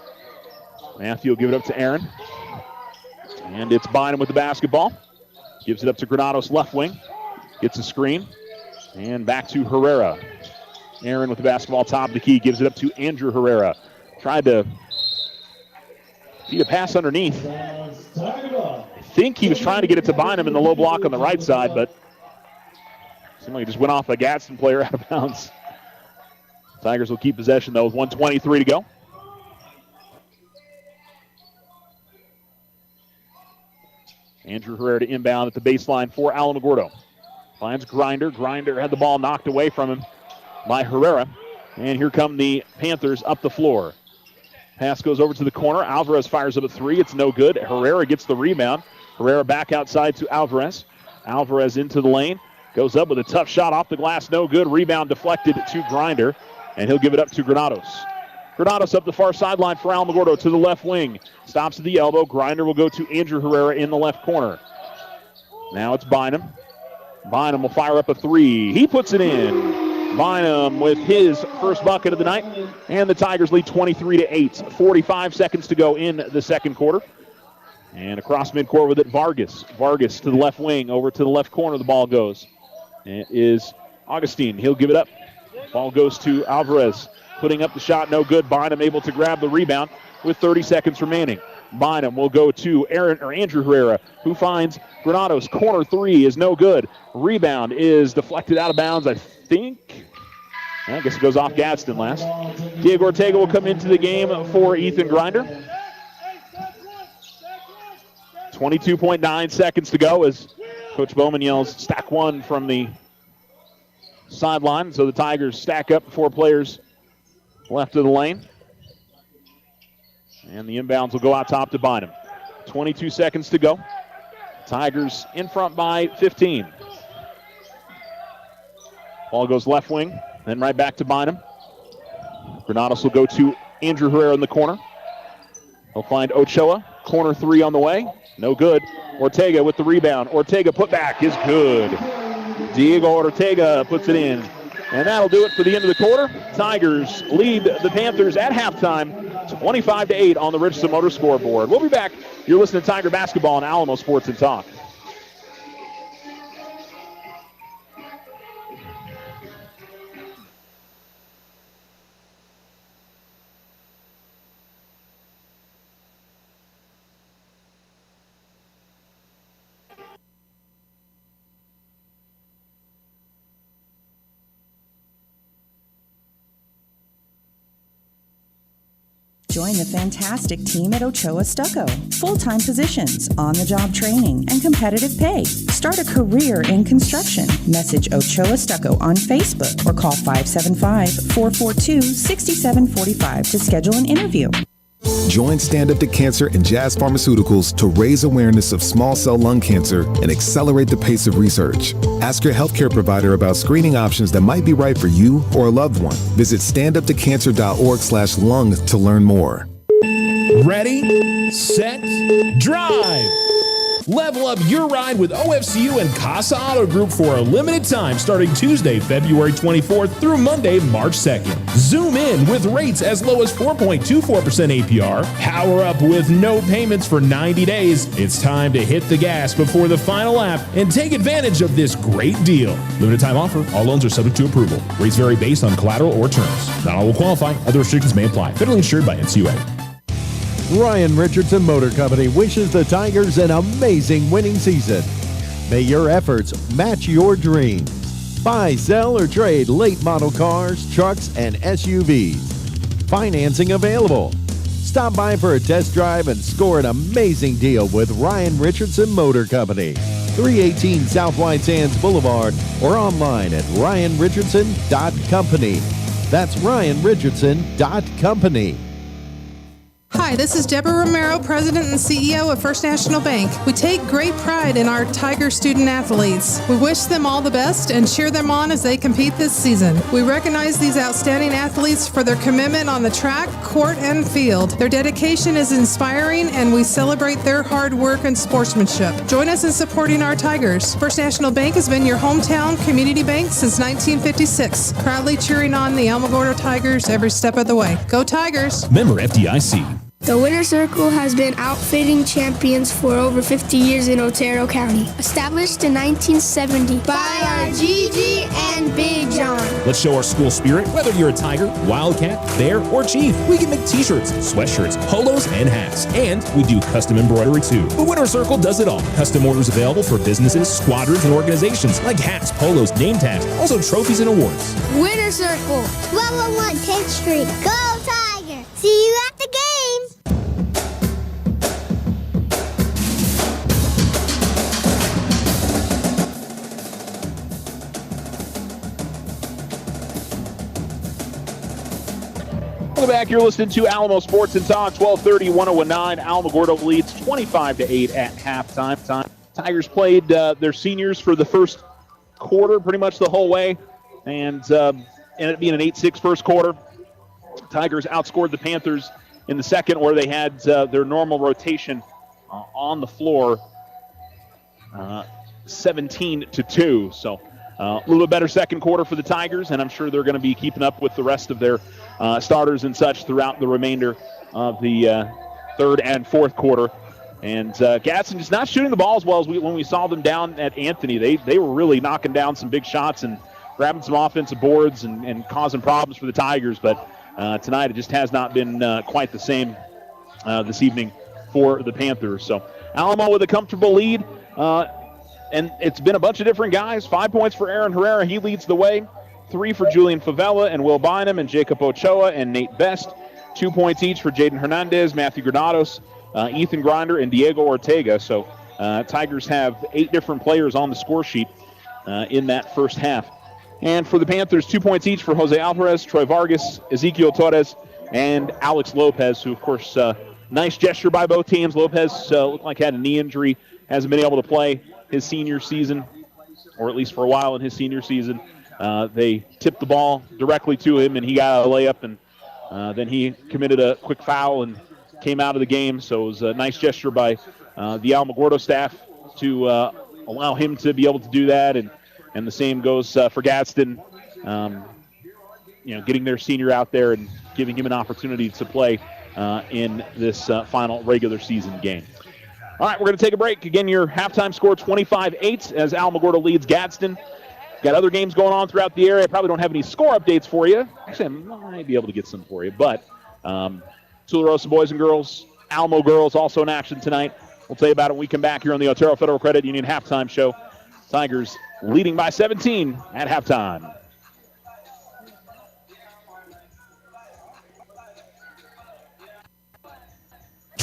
Matthew will give it up to Aaron. And it's Bynum with the basketball. Gives it up to Granados left wing. Gets a screen. And back to Herrera. Aaron with the basketball top of the key. Gives it up to Andrew Herrera. Tried to feed a pass underneath. I think he was trying to get it to Bynum in the low block on the right side, but seemed like it just went off a Gadsden player out of bounds. Tigers will keep possession, though, with 1:23 to go. Andrew Herrera to inbound at the baseline for Alamogordo. Finds Grinder. Grinder had the ball knocked away from him by Herrera. And here come the Panthers up the floor. Pass goes over to the corner. Alvarez fires up a 3. It's no good. Herrera gets the rebound. Herrera back outside to Alvarez. Alvarez into the lane. Goes up with a tough shot off the glass. No good. Rebound deflected to Grinder. And he'll give it up to Granados. Granados up the far sideline for Alamogordo to the left wing. Stops at the elbow. Grinder will go to Andrew Herrera in the left corner. Now it's Bynum. Bynum will fire up a 3. He puts it in. Bynum with his first bucket of the night. And the Tigers lead 23-8. 45 seconds to go in the second quarter. And across midcourt with it, Vargas. Vargas to the left wing. Over to the left corner the ball goes. It is Augustine. He'll give it up. Ball goes to Alvarez. Putting up the shot, no good. Bynum able to grab the rebound with 30 seconds remaining. Bynum will go to Andrew Herrera, who finds Granados. Corner 3 is no good. Rebound is deflected out of bounds, I think. I guess it goes off Gadsden last. Diego Ortega will come into the game for Ethan Grinder. 22.9 seconds to go as Coach Bowman yells stack 1 from the sideline. So the Tigers stack up 4 players left of the lane. And the inbounds will go out top to Bynum. 22 seconds to go. Tigers in front by 15. Ball goes left wing, then right back to Bynum. Granados will go to Andrew Herrera in the corner. He'll find Ochoa. Corner 3 on the way. No good. Ortega with the rebound. Ortega put back is good. Diego Ortega puts it in. And that'll do it for the end of the quarter. Tigers lead the Panthers at halftime 25-8 on the Richardson Motor scoreboard. We'll be back. You're listening to Tiger Basketball on Alamo Sports and Talk. Join the fantastic team at Ochoa Stucco. Full-time positions, on-the-job training, and competitive pay. Start a career in construction. Message Ochoa Stucco on Facebook or call 575-442-6745 to schedule an interview. Join Stand Up to Cancer and Jazz Pharmaceuticals to raise awareness of small cell lung cancer and accelerate the pace of research. Ask your healthcare provider about screening options that might be right for you or a loved one. Visit standuptocancer.org/lung to learn more. Ready, set, drive. Level up your ride with OFCU and Casa Auto Group for a limited time starting Tuesday, February 24th through Monday, March 2nd. Zoom in with rates as low as 4.24% APR. Power up with no payments for 90 days. It's time to hit the gas before the final lap and take advantage of this great deal. Limited time offer. All loans are subject to approval. Rates vary based on collateral or terms. Not all will qualify. Other restrictions may apply. Federally insured by NCUA. Ryan Richardson Motor Company wishes the Tigers an amazing winning season. May your efforts match your dreams. Buy, sell, or trade late model cars, trucks, and SUVs. Financing available. Stop by for a test drive and score an amazing deal with Ryan Richardson Motor Company. 318 South White Sands Boulevard or online at ryanrichardson.company. That's ryanrichardson.company. Hi, this is Deborah Romero, President and CEO of First National Bank. We take great pride in our Tiger student athletes. We wish them all the best and cheer them on as they compete this season. We recognize these outstanding athletes for their commitment on the track, court, and field. Their dedication is inspiring, and we celebrate their hard work and sportsmanship. Join us in supporting our Tigers. First National Bank has been your hometown community bank since 1956, proudly cheering on the Alamogordo Tigers every step of the way. Go Tigers! Member FDIC. The Winner's Circle has been outfitting champions for over 50 years in Otero County. Established in 1970 by our Gigi and Big John. Let's show our school spirit. Whether you're a Tiger, Wildcat, Bear, or Chief, we can make t-shirts, sweatshirts, polos, and hats. And we do custom embroidery too. The Winner's Circle does it all. Custom orders available for businesses, squadrons, and organizations like hats, polos, name tags, also trophies and awards. Winner's Circle, 1201 10th Street. Go Tiger! See you at the games! Welcome back. You're listening to Alamo Sports and Talk, 1230, 1019. Alamogordo leads 25-8 at halftime. Tigers played their seniors for the first quarter pretty much the whole way, and ended up being an 8-6 first quarter. Tigers outscored the Panthers in the second, where they had their normal rotation on the floor, 17-2. So a little bit better second quarter for the Tigers, and I'm sure they're going to be keeping up with the rest of their starters and such throughout the remainder of the third and fourth quarter. And Gadsden just not shooting the ball as well as when we saw them down at Anthony. They were really knocking down some big shots and grabbing some offensive boards and causing problems for the Tigers. But tonight it just has not been quite the same this evening for the Panthers. So Alamo with a comfortable lead. And it's been a bunch of different guys. 5 points for Aaron Herrera. He leads the way. 3 for Julian Favela and Will Bynum and Jacob Ochoa and Nate Best. 2 points each for Jaden Hernandez, Matthew Granados, Ethan Grinder, and Diego Ortega. So Tigers have 8 different players on the score sheet in that first half. And for the Panthers, 2 points each for Jose Alvarez, Troy Vargas, Ezekiel Torres, and Alex Lopez, who, of course, nice gesture by both teams. Lopez looked like had a knee injury, hasn't been able to play his senior season, or at least for a while in his senior season. They tipped the ball directly to him, and he got a layup, and then he committed a quick foul and came out of the game. So it was a nice gesture by the Alamogordo staff to allow him to be able to do that, and the same goes for Gadsden, getting their senior out there and giving him an opportunity to play in this final regular season game. All right, we're going to take a break. Again, your halftime score 25-8 as Alamogordo leads Gadsden. Got other games going on throughout the area. I probably don't have any score updates for you. Actually, I might be able to get some for you. But Tularosa boys and girls, Alamo girls also in action tonight. We'll tell you about it when we come back here on the Otero Federal Credit Union halftime show. Tigers leading by 17 at halftime.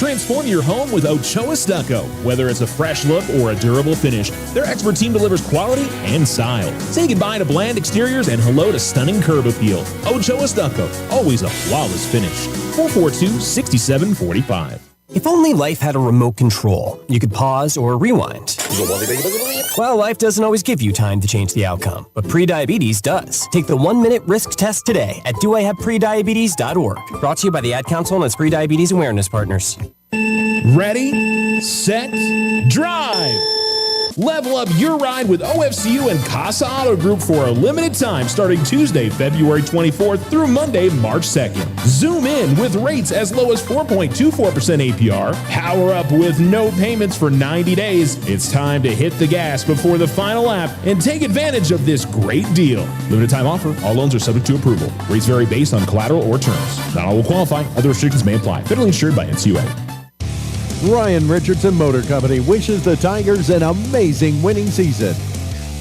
Transform your home with Ochoa Stucco. Whether it's a fresh look or a durable finish, their expert team delivers quality and style. Say goodbye to bland exteriors and hello to stunning curb appeal. Ochoa Stucco, always a flawless finish. 442-6745. If only life had a remote control, you could pause or rewind. Well, life doesn't always give you time to change the outcome, but prediabetes does. Take the 1-minute risk test today at doihaveprediabetes.org. Brought to you by the Ad Council and its prediabetes awareness partners. Ready, set, drive! Level up your ride with OFCU and Casa Auto Group for a limited time starting Tuesday, February 24th through Monday, March 2nd. Zoom in with rates as low as 4.24% APR. Power up with no payments for 90 days. It's time to hit the gas before the final lap and take advantage of this great deal. Limited time offer. All loans are subject to approval. Rates vary based on collateral or terms. Not all will qualify. Other restrictions may apply. Federally insured by NCUA. Ryan Richardson Motor Company wishes the Tigers an amazing winning season.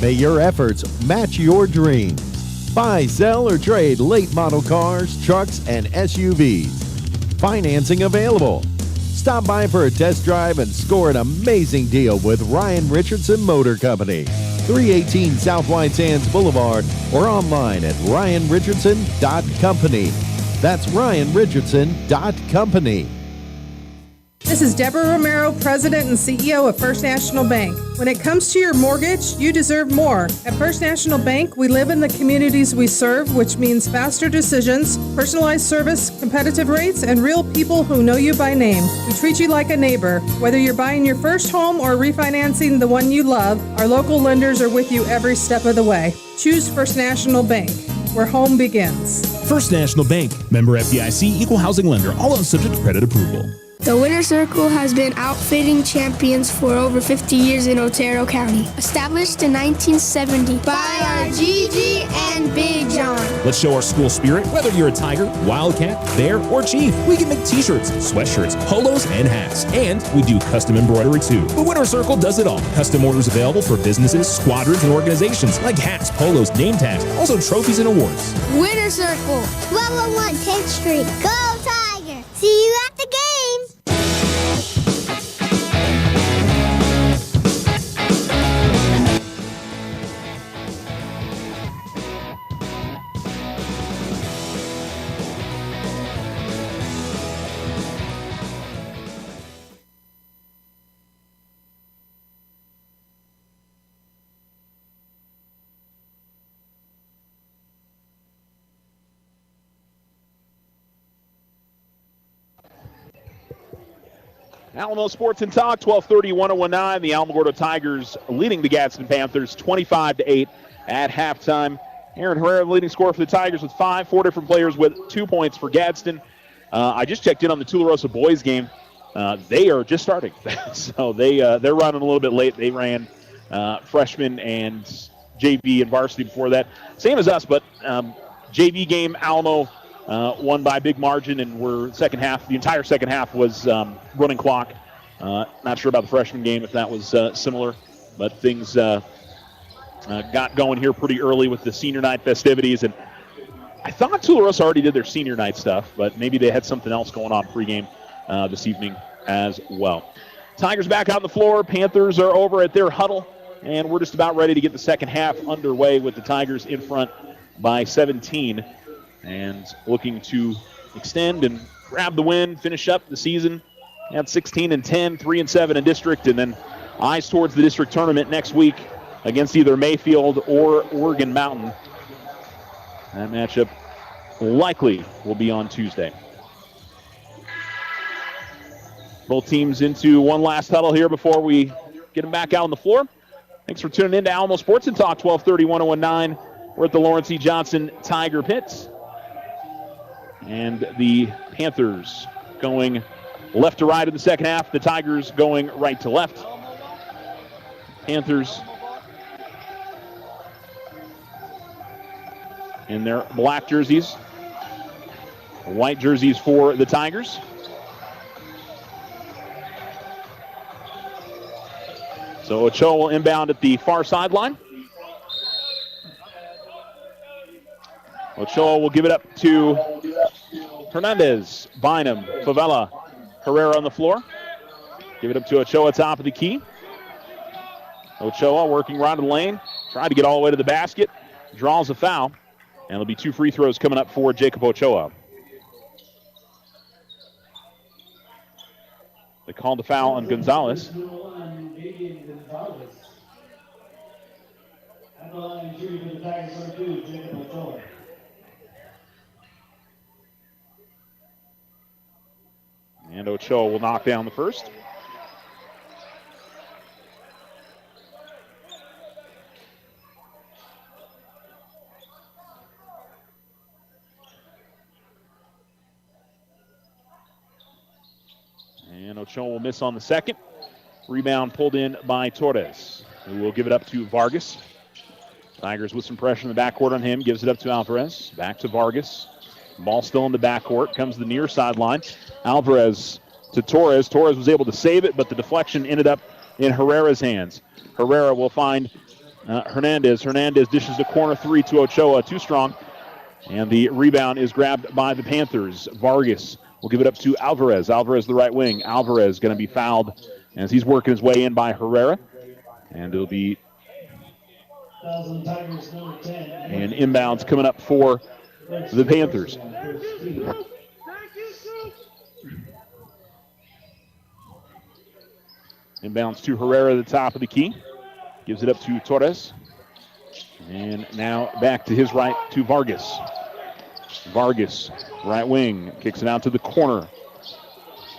May your efforts match your dreams. Buy, sell, or trade late model cars, trucks, and SUVs. Financing available. Stop by for a test drive and score an amazing deal with Ryan Richardson Motor Company. 318 South White Sands Boulevard or online at ryanrichardson.company. That's ryanrichardson.company. This is Deborah Romero, President and CEO of First National Bank. When it comes to your mortgage, you deserve more. At First National Bank, we live in the communities we serve, which means faster decisions, personalized service, competitive rates, and real people who know you by name. We treat you like a neighbor. Whether you're buying your first home or refinancing the one you love, our local lenders are with you every step of the way. Choose First National Bank, where home begins. First National Bank, member FDIC, equal housing lender, all loans subject to credit approval. The Winter Circle has been outfitting champions for over 50 years in Otero County. Established in 1970 by our Gigi and Big John. Let's show our school spirit. Whether you're a Tiger, Wildcat, Bear, or Chief, we can make t-shirts, sweatshirts, polos, and hats. And we do custom embroidery too. The Winter Circle does it all. Custom orders available for businesses, squadrons, and organizations like hats, polos, name tags, also trophies and awards. Winter Circle, 1201 10th Street. Go Tiger! See you at the games! Alamo Sports and Talk, 1230-1019. The Alamogordo Tigers leading the Gadsden Panthers 25-8 at halftime. Aaron Herrera, leading scorer for the Tigers with 5. 4 different players with 2 points for Gadsden. I just checked in on the Tularosa boys game. They are just starting, so they're running a little bit late. They ran freshman and JV and varsity before that, same as us. But JV game, Alamo won by a big margin, and the entire second half was running clock. Not sure about the freshman game, if that was similar, but things got going here pretty early with the senior night festivities. And I thought Tularosa already did their senior night stuff, but maybe they had something else going on pregame this evening as well. Tigers back on the floor. Panthers are over at their huddle, and we're just about ready to get the second half underway with the Tigers in front by 17. And looking to extend and grab the win, finish up the season at 16-10, 3-7 in district, and then eyes towards the district tournament next week against either Mayfield or Oregon Mountain. That matchup likely will be on Tuesday. Both teams into one last huddle here before we get them back out on the floor. Thanks for tuning in to Alamo Sports and Talk, 1230-1019. We're at the Lawrence E. Johnson Tiger Pits. And the Panthers going left to right in the second half. The Tigers going right to left. Panthers in their black jerseys. White jerseys for the Tigers. So Ochoa will inbound at the far sideline. Ochoa will give it up to Hernandez, Bynum, Favela, Herrera on the floor. Give it up to Ochoa, top of the key. Ochoa working right in the lane. Tried to get all the way to the basket. Draws a foul. And there'll be 2 free throws coming up for Jacob Ochoa. They called the foul on Gonzalez. And Ochoa will knock down the first. And Ochoa will miss on the second. Rebound pulled in by Torres, who will give it up to Vargas. Tigers with some pressure in the backcourt on him. Gives it up to Alvarez. Back to Vargas. Ball still in the backcourt. Comes to the near sideline. Alvarez to Torres. Torres was able to save it, but the deflection ended up in Herrera's hands. Herrera will find Hernandez. Hernandez dishes the corner 3 to Ochoa. Too strong. And the rebound is grabbed by the Panthers. Vargas will give it up to Alvarez. Alvarez the right wing. Alvarez going to be fouled as he's working his way in by Herrera. And it'll be and inbounds coming up for the Panthers. Inbounds to Herrera at the top of the key. Gives it up to Torres. And now back to his right to Vargas. Vargas, right wing, kicks it out to the corner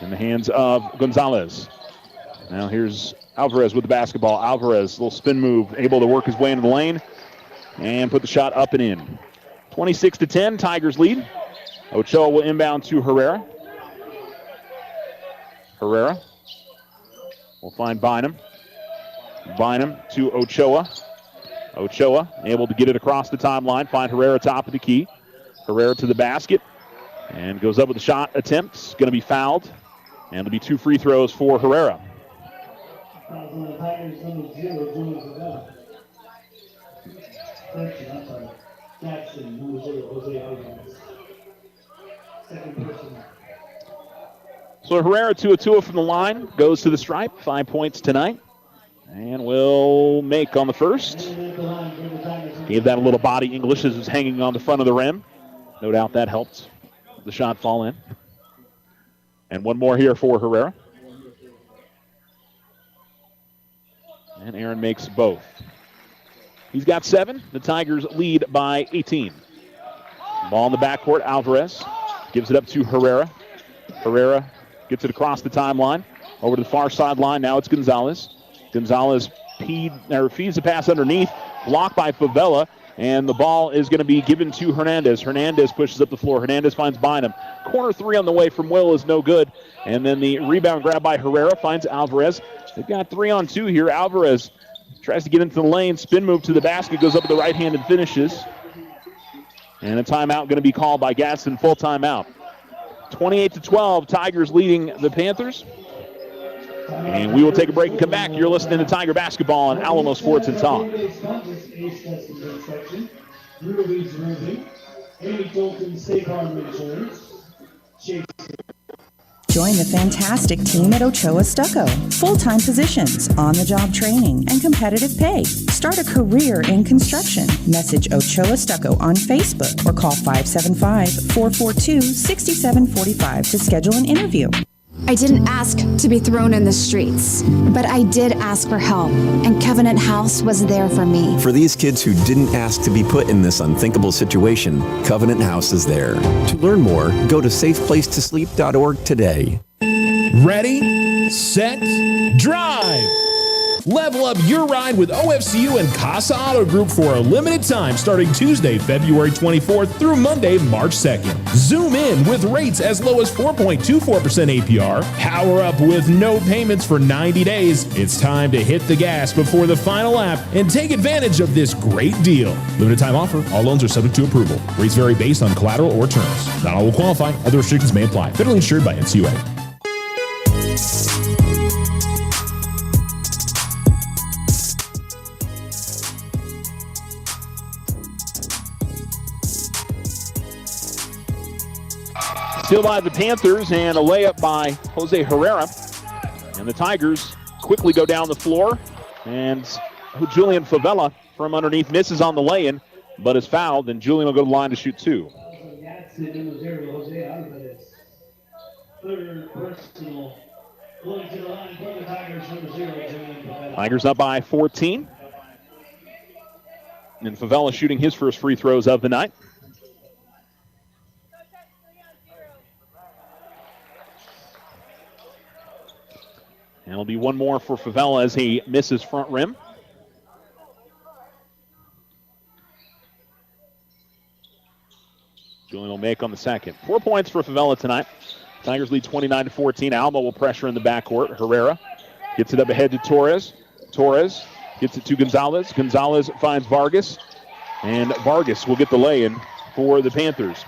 in the hands of Gonzalez. Now here's Alvarez with the basketball. Alvarez, little spin move, able to work his way into the lane and put the shot up and in. 26-10, Tigers lead. Ochoa will inbound to Herrera. Herrera will find Bynum. Bynum to Ochoa. Ochoa able to get it across the timeline, find Herrera top of the key. Herrera to the basket and goes up with a shot attempt. Going to be fouled. And it'll be 2 free throws for Herrera. So Herrera 2-of-2 from the line, goes to the stripe, 5 points tonight. And will make on the first. Gave that a little body English as it was hanging on the front of the rim. No doubt that helped the shot fall in. And one more here for Herrera. And Aaron makes both. He's got 7. The Tigers lead by 18. Ball in the backcourt. Alvarez gives it up to Herrera. Herrera gets it across the timeline. Over to the far sideline. Now it's Gonzalez. Gonzalez feeds the pass underneath. Blocked by Favela. And the ball is going to be given to Hernandez. Hernandez pushes up the floor. Hernandez finds Bynum. Corner 3 on the way from Will is no good. And then the rebound grab by Herrera finds Alvarez. They've got 3-on-2 here. Alvarez tries to get into the lane. Spin move to the basket. Goes up with the right hand and finishes. And a timeout going to be called by Gadsden. Full timeout. 28-12. Tigers leading the Panthers. And we will take a break and come back. You're listening to Tiger Basketball on Alamo Sports and Talk. Join the fantastic team at Ochoa Stucco. Full-time positions, on-the-job training, and competitive pay. Start a career in construction. Message Ochoa Stucco on Facebook or call 575-442-6745 to schedule an interview. I didn't ask to be thrown in the streets, but I did ask for help, and Covenant House was there for me. For these kids who didn't ask to be put in this unthinkable situation, Covenant House is there. To learn more, go to safeplacetosleep.org today. Ready, set, drive! Level up your ride with OFCU and Casa Auto Group for a limited time starting Tuesday, February 24th through Monday, March 2nd. Zoom in with rates as low as 4.24% APR. Power up with no payments for 90 days. It's time to hit the gas before the final lap and take advantage of this great deal. Limited time offer. All loans are subject to approval. Rates vary based on collateral or terms. Not all will qualify. Other restrictions may apply. Federally insured by NCUA. Steal by the Panthers and a layup by Jose Herrera. And the Tigers quickly go down the floor. And Julian Favela from underneath misses on the lay-in, but is fouled, and Julian will go to the line to shoot two. Tigers up by 14. And Favela shooting his first free throws of the night. And it'll be one more for Favela as he misses front rim. Julian will make on the second. 4 points for Favela tonight. Tigers lead 29-14. Alma will pressure in the backcourt. Herrera gets it up ahead to Torres. Torres gets it to Gonzalez. Gonzalez finds Vargas. And Vargas will get the lay-in for the Panthers.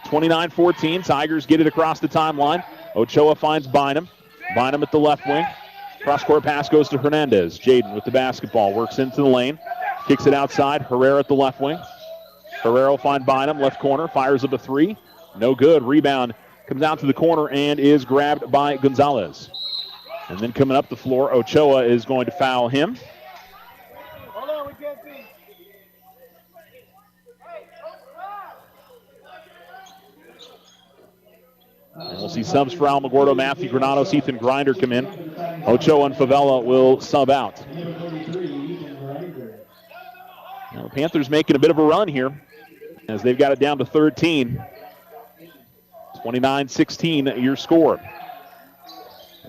29-14. Tigers get it across the timeline. Ochoa finds Bynum. Bynum at the left wing. Cross-court pass goes to Hernandez. Jaden with the basketball. Works into the lane. Kicks it outside. Herrera at the left wing. Herrera will find Bynum. Left corner. Fires up a three. No good. Rebound comes out to the corner and is grabbed by Gonzalez. And then coming up the floor, Ochoa is going to foul him. And we'll see subs for Alamogordo. Matthew Granados, Ethan Grinder come in. Ochoa and Favela will sub out. Now the Panthers making a bit of a run here as they've got it down to 13. 29-16 your score.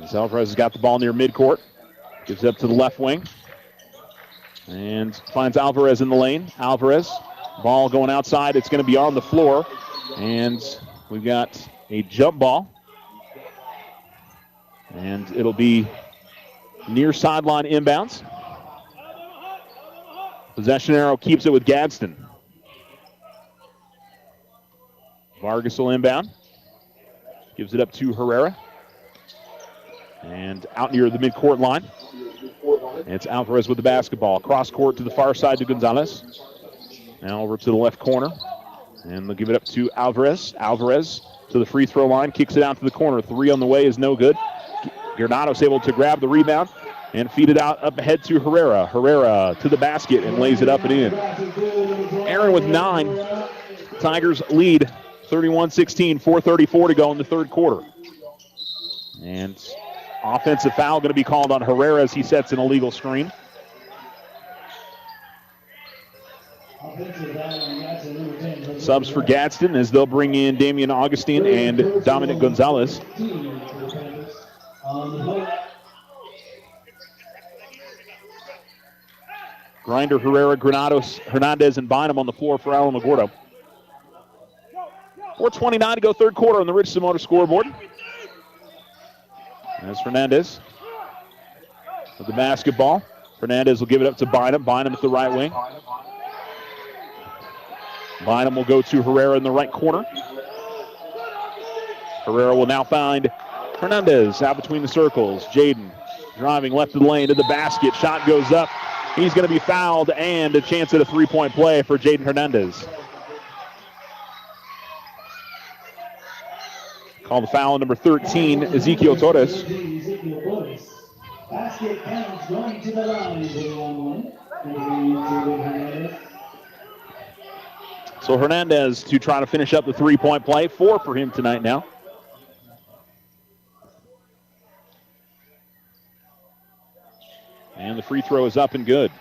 As Alvarez has got the ball near midcourt. Gives it up to the left wing. And finds Alvarez in the lane. Alvarez, ball going outside. It's going to be on the floor. And we've got a jump ball. And it'll be near sideline inbounds. Possession arrow keeps it with Gadsden. Vargas will inbound. Gives it up to Herrera. And out near the midcourt line. It's Alvarez with the basketball. Cross court to the far side to Gonzalez. Now over to the left corner. And they'll give it up to Alvarez. Alvarez to the free throw line. Kicks it out to the corner. Three on the way is no good. Granados able to grab the rebound and feed it out up ahead to Herrera. Herrera to the basket and lays it up and in. Aaron with 9. Tigers lead 31-16. 4:34 to go in the third quarter. And offensive foul going to be called on Herrera as he sets an illegal screen. Subs for Gadsden as they'll bring in Damian Augustine and Dominic Gonzalez. Grinder, Herrera, Granados, Hernandez, and Bynum on the floor for Alamogordo. 4:29 to go third quarter on the Richardson Motor scoreboard. There's Hernandez with the basketball. Hernandez will give it up to Bynum. Bynum at the right wing. Bynum will go to Herrera in the right corner. Herrera will now find Hernandez out between the circles. Jaden driving left of the lane to the basket. Shot goes up. He's going to be fouled and a chance at a three-point play for Jaden Hernandez. Call the foul on number 13, Ezekiel Torres. Basket counts going to the line. So Hernandez to try to finish up the three-point play. 4 for him tonight now. And the free throw is up and good.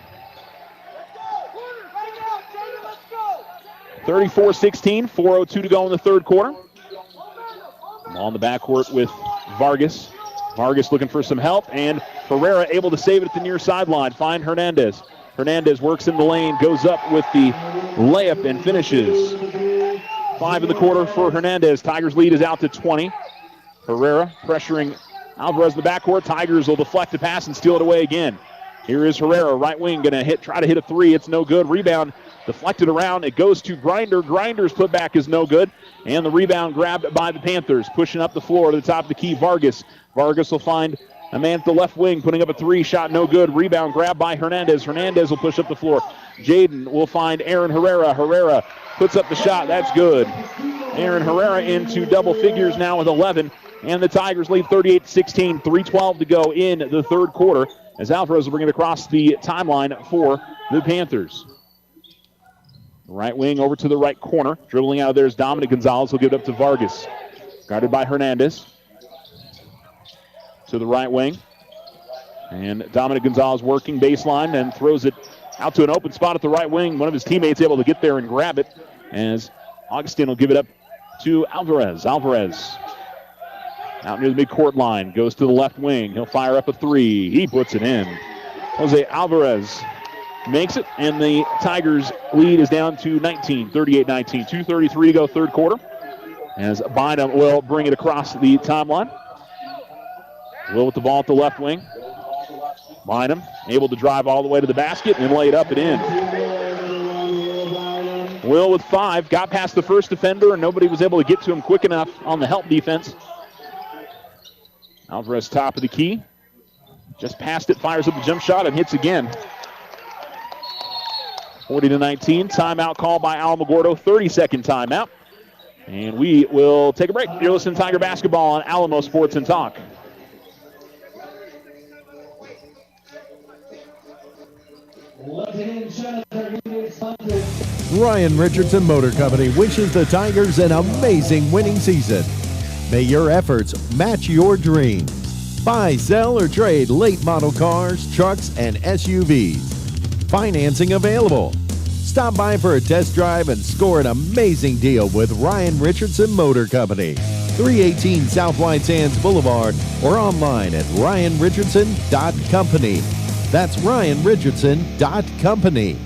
34-16, 4:02 to go in the third quarter. Ball in the backcourt with Vargas. Vargas looking for some help, and Herrera able to save it at the near sideline. Find Hernandez. Hernandez works in the lane, goes up with the layup and finishes. 5 in the quarter for Hernandez. Tigers lead is out to 20. Herrera pressuring Alvarez in the backcourt. Tigers will deflect the pass and steal it away again. Here is Herrera, right wing, going to try to hit a three. It's no good. Rebound deflected around. It goes to Grinder. Grinder's putback is no good. And the rebound grabbed by the Panthers. Pushing up the floor to the top of the key, Vargas. Vargas will find a man at the left wing, putting up a three. Shot no good. Rebound grabbed by Hernandez. Hernandez will push up the floor. Jaden will find Aaron Herrera. Herrera puts up the shot. That's good. Aaron Herrera into double figures now with 11. And the Tigers lead 38-16, 3:12 to go in the third quarter as Alvarez will bring it across the timeline for the Panthers. Right wing over to the right corner. Dribbling out of there is Dominic Gonzalez. He'll give it up to Vargas. Guarded by Hernandez. To the right wing. And Dominic Gonzalez working baseline and throws it out to an open spot at the right wing. One of his teammates able to get there and grab it as Augustin will give it up to Alvarez. Alvarez out near the midcourt line. Goes to the left wing. He'll fire up a three. He puts it in. Jose Alvarez makes it, and the Tigers' lead is down to 19, 38-19. 2:33 to go third quarter as Bynum will bring it across the timeline. Will with the ball at the left wing. Bynum able to drive all the way to the basket and lay it up and in. Will with 5. Got past the first defender, and nobody was able to get to him quick enough on the help defense. Alvarez top of the key. Just past it, fires up the jump shot, and hits again. 40-19. Timeout call by Alamogordo. 30-second timeout. And we will take a break. You're listening to Tiger Basketball on Alamo Sports and Talk. Ryan Richardson Motor Company wishes the Tigers an amazing winning season. May your efforts match your dreams. Buy, sell, or trade late model cars, trucks, and SUVs. Financing available. Stop by for a test drive and score an amazing deal with Ryan Richardson Motor Company. 318 South White Sands Boulevard or online at ryanrichardson.company. That's ryanrichardson.company.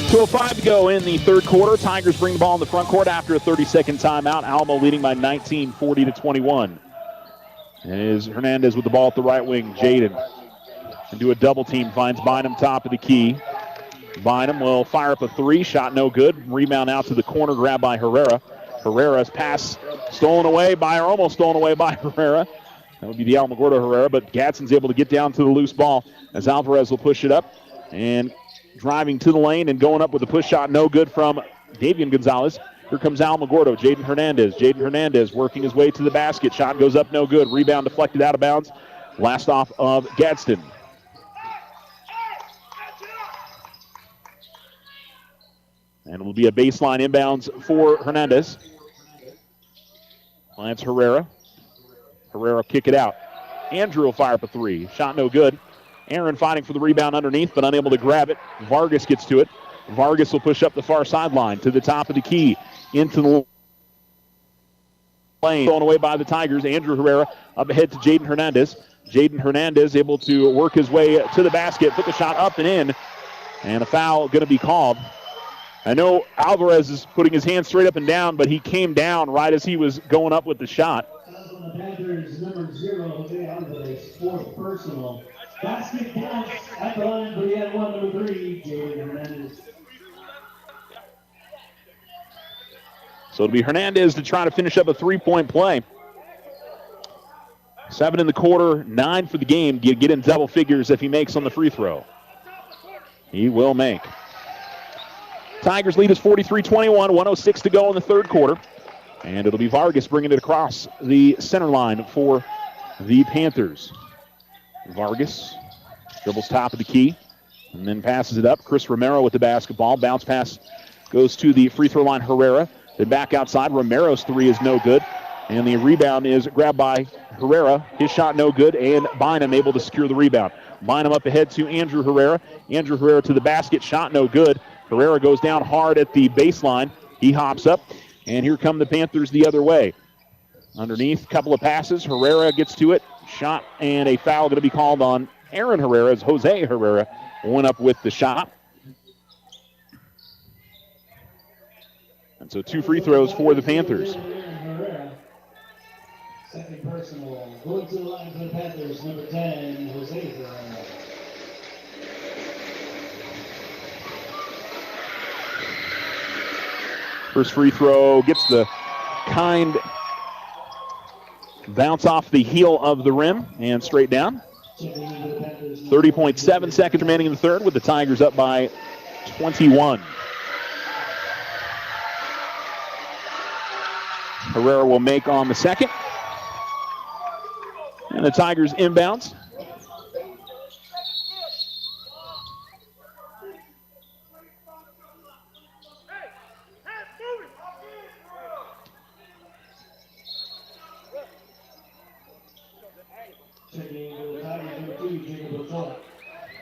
.205 to go in the third quarter. Tigers bring the ball in the front court after a 30-second timeout. Alamo leading by 19, 40-21. And it is Hernandez with the ball at the right wing. Jaden and do a double team. Finds Bynum top of the key. Bynum will fire up a three. Shot no good. Rebound out to the corner. Grabbed by Herrera. Herrera's pass stolen away by, or almost stolen away by Herrera. That would be the Alamogordo Herrera, but Gadsden's able to get down to the loose ball as Alvarez will push it up. And driving to the lane and going up with a push shot. No good from Davian Gonzalez. Here comes Alamogordo. Jaden Hernandez. Jaden Hernandez working his way to the basket. Shot goes up, no good. Rebound deflected out of bounds. Last off of Gadsden. And it will be a baseline inbounds for Hernandez. Lance Herrera. Herrera will kick it out. Andrew will fire up a three. Shot no good. Aaron fighting for the rebound underneath, but unable to grab it. Vargas gets to it. Vargas will push up the far sideline to the top of the key. Into the lane. Thrown away by the Tigers. Andrew Herrera up ahead to Jaden Hernandez. Jaden Hernandez able to work his way to the basket. Put the shot up and in. And a foul going to be called. I know Alvarez is putting his hands straight up and down, but he came down right as he was going up with the shot. Panthers number 0, Jose Alvarez, 4th personal. Basket counts at the line for the N1 number 3, Jaden Hernandez. So it'll be Hernandez to try to finish up a three-point play. 7 in the quarter, 9 for the game. Get in double figures if he makes on the free throw. He will make. Tigers lead is 43-21, 106 to go in the third quarter. And it'll be Vargas bringing it across the center line for the Panthers. Vargas dribbles top of the key and then passes it up. Chris Romero with the basketball. Bounce pass goes to the free throw line, Herrera. Then back outside. Romero's three is no good. And the rebound is grabbed by Herrera. His shot no good, and Bynum able to secure the rebound. Bynum up ahead to Andrew Herrera. Andrew Herrera to the basket. Shot no good. Herrera goes down hard at the baseline. He hops up. And here come the Panthers the other way. Underneath, couple of passes. Herrera gets to it. Shot and a foul going to be called on Aaron Herrera as Jose Herrera went up with the shot. And so 2 free throws for the Panthers. Second personal. Going to the line for the Panthers, number 10, Jose Herrera. First free throw gets the kind bounce off the heel of the rim and straight down. 30.7 seconds remaining in the third with the Tigers up by 21. Herrera will make on the second. And the Tigers inbounds.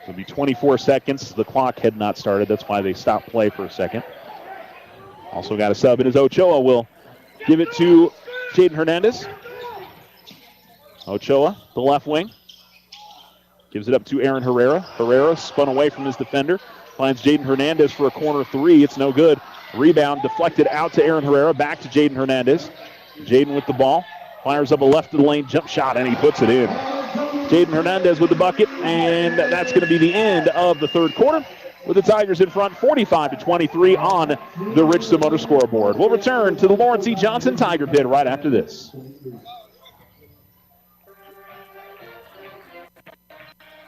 It'll be 24 seconds. The clock had not started. That's why they stopped play for a second. Also got a sub in as Ochoa will give it to Jaden Hernandez. Ochoa, the left wing. Gives it up to Aaron Herrera. Herrera spun away from his defender. Finds Jaden Hernandez for a corner three. It's no good. Rebound deflected out to Aaron Herrera. Back to Jaden Hernandez. Jaden with the ball. Fires up a left of the lane jump shot, and he puts it in. Jaden Hernandez with the bucket, and that's going to be the end of the third quarter with the Tigers in front 45-23 on the Richland Motor scoreboard. We'll return to the Lawrence E. Johnson Tiger Pit right after this.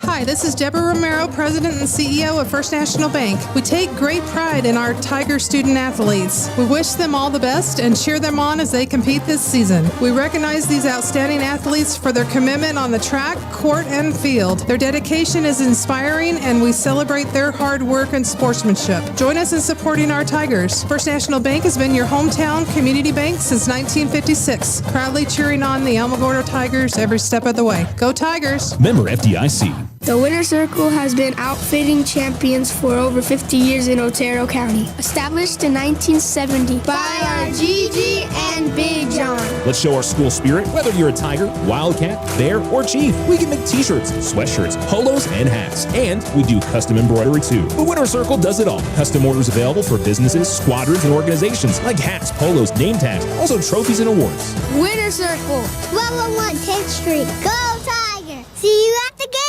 Hi, this is Deborah Romero, President and CEO of First National Bank. We take great pride in our Tiger student athletes. We wish them all the best and cheer them on as they compete this season. We recognize these outstanding athletes for their commitment on the track, court, and field. Their dedication is inspiring, and we celebrate their hard work and sportsmanship. Join us in supporting our Tigers. First National Bank has been your hometown community bank since 1956, proudly cheering on the Alamogordo Tigers every step of the way. Go Tigers! Member FDIC. The Winter Circle has been outfitting champions for over 50 years in Otero County. Established in 1970 by our Gigi and Big John. Let's show our school spirit. Whether you're a Tiger, Wildcat, Bear, or Chief, we can make t-shirts, sweatshirts, polos, and hats. And we do custom embroidery too. The Winter Circle does it all. Custom orders available for businesses, squadrons, and organizations like hats, polos, name tags, also trophies and awards. Winter Circle, 1201 10th Street. Go Tiger! See you at the game!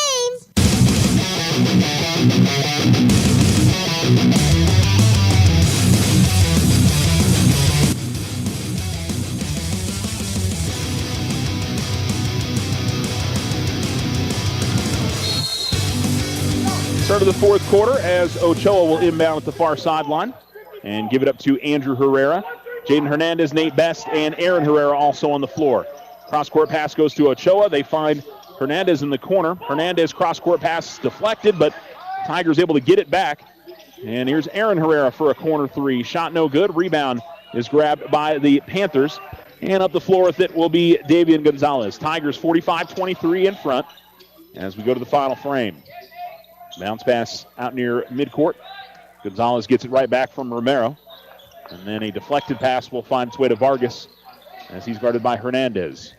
Start of the fourth quarter as Ochoa will inbound at the far sideline and give it up to Andrew Herrera. Jaden Hernandez, Nate Best, and Aaron Herrera also on the floor. Cross-court pass goes to Ochoa. They find Hernandez in the corner. Hernandez cross-court pass deflected, but Tigers able to get it back. And here's Aaron Herrera for a corner three. Shot no good. Rebound is grabbed by the Panthers. And up the floor with it will be Davian Gonzalez. Tigers 45-23 in front as we go to the final frame. Bounce pass out near midcourt. Gonzalez gets it right back from Romero. And then a deflected pass will find its way to Vargas as he's guarded by Hernandez.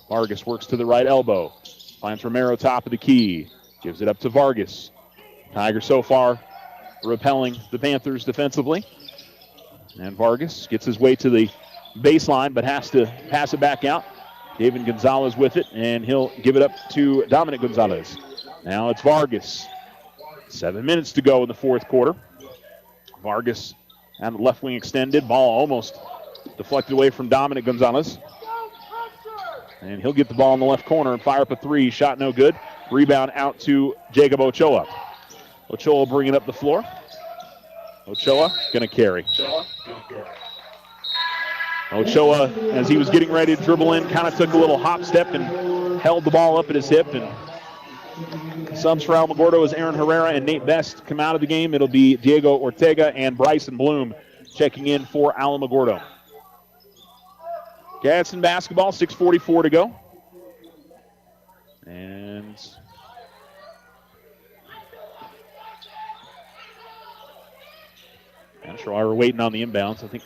Vargas works to the right elbow. Finds Romero top of the key. Gives it up to Vargas. Tigers so far repelling the Panthers defensively. And Vargas gets his way to the baseline but has to pass it back out. David Gonzalez with it, and he'll give it up to Dominic Gonzalez. Now it's Vargas. 7 minutes to go in the fourth quarter. Vargas and the left wing extended. Ball almost deflected away from Dominic Gonzalez. And he'll get the ball in the left corner and fire up a three. Shot no good. Rebound out to Jacob Ochoa. Ochoa bringing up the floor. Ochoa going to carry. Ochoa, as he was getting ready to dribble in, kind of took a little hop step and held the ball up at his hip. And subs for Alamogordo as Aaron Herrera and Nate Best come out of the game. It'll be Diego Ortega and Bryson Bloom checking in for Alamogordo. Gadsden basketball, 6:44 to go. And not sure why we're waiting on the inbounds. I think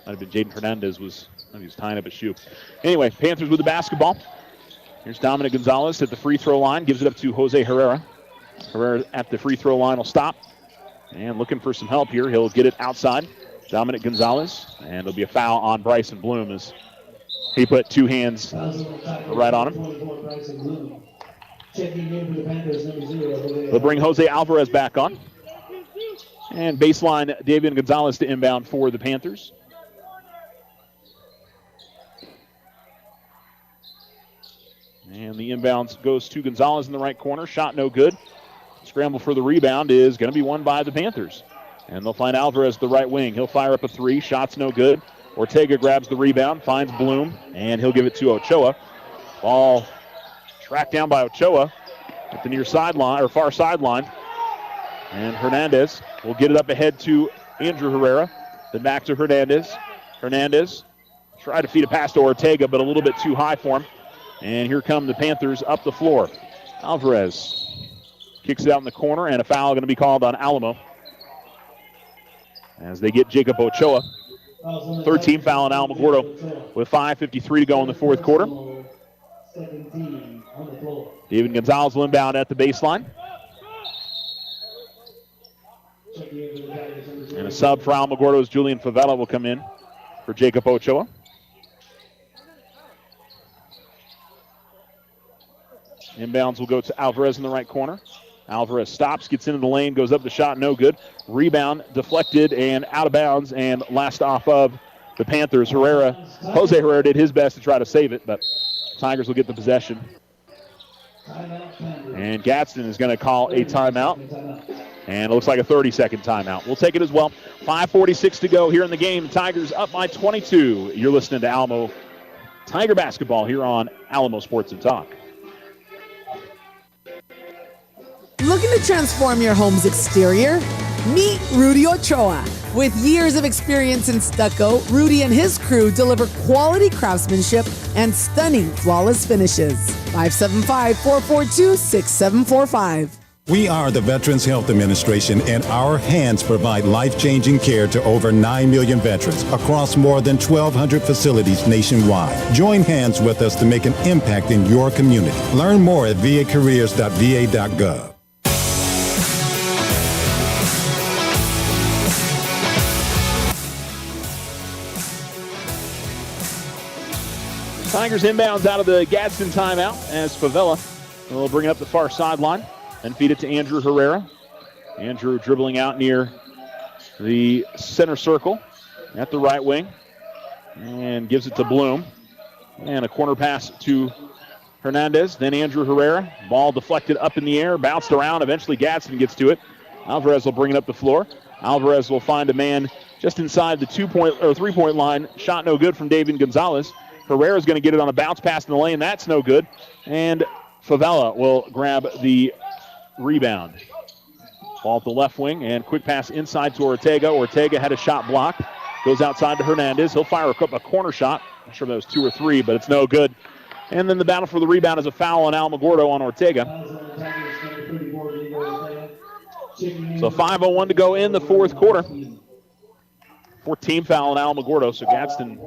might have been Jaden Hernandez he was tying up his shoe. Anyway, Panthers with the basketball. Here's Dominic Gonzalez at the free throw line. Gives it up to Jose Herrera. Herrera at the free throw line will stop. And looking for some help here. He'll get it outside. Dominic Gonzalez. And there'll be a foul on Bryson Bloom as he put two hands right on him. They'll bring Jose Alvarez back on. And baseline, David Gonzalez to inbound for the Panthers. And the inbounds goes to Gonzalez in the right corner. Shot no good. Scramble for the rebound is going to be won by the Panthers. And they'll find Alvarez the right wing. He'll fire up a three. Shot's no good. Ortega grabs the rebound, finds Bloom, and he'll give it to Ochoa. Ball tracked down by Ochoa at the near sideline, or far sideline. And Hernandez will get it up ahead to Andrew Herrera. Then back to Hernandez. Hernandez tried to feed a pass to Ortega, but a little bit too high for him. And here come the Panthers up the floor. Alvarez kicks it out in the corner, and a foul going to be called on Alamo as they get Jacob Ochoa. Third team foul on Alamogordo with 5:53 to go in the fourth quarter. David Gonzalez will inbound at the baseline. And a sub for Alamogordo's Julian Favela will come in for Jacob Ochoa. Inbounds will go to Alvarez in the right corner. Alvarez stops, gets into the lane, goes up the shot, no good. Rebound deflected and out of bounds, and last off of the Panthers. Jose Herrera did his best to try to save it, but Tigers will get the possession. And Gadsden is going to call a timeout. And it looks like a 30-second timeout. We'll take it as well. 5:46 to go here in the game. Tigers up by 22. You're listening to Alamo Tiger basketball here on Alamo Sports and Talk. Looking to transform your home's exterior? Meet Rudy Ochoa. With years of experience in stucco, Rudy and his crew deliver quality craftsmanship and stunning flawless finishes. 575-442-6745. We are the Veterans Health Administration, and our hands provide life-changing care to over 9 million veterans across more than 1,200 facilities nationwide. Join hands with us to make an impact in your community. Learn more at vacareers.va.gov. Tigers inbounds out of the Gadsden timeout as Favela will bring it up the far sideline and feed it to Andrew Herrera. Andrew dribbling out near the center circle at the right wing and gives it to Bloom. And a corner pass to Hernandez. Then Andrew Herrera. Ball deflected up in the air, bounced around. Eventually Gadsden gets to it. Alvarez will bring it up the floor. Alvarez will find a man just inside the 3-point line. Shot no good from David Gonzalez. Herrera's going to get it on a bounce pass in the lane. That's no good. And Favela will grab the rebound. Ball at the left wing, and quick pass inside to Ortega. Ortega had a shot blocked. Goes outside to Hernandez. He'll fire a corner shot. I'm not sure if that was 2 or 3, but it's no good. And then the battle for the rebound is a foul on Alamogordo on Ortega. So 5:01 to go in the fourth quarter. 14 foul on Alamogordo, so Gadsden...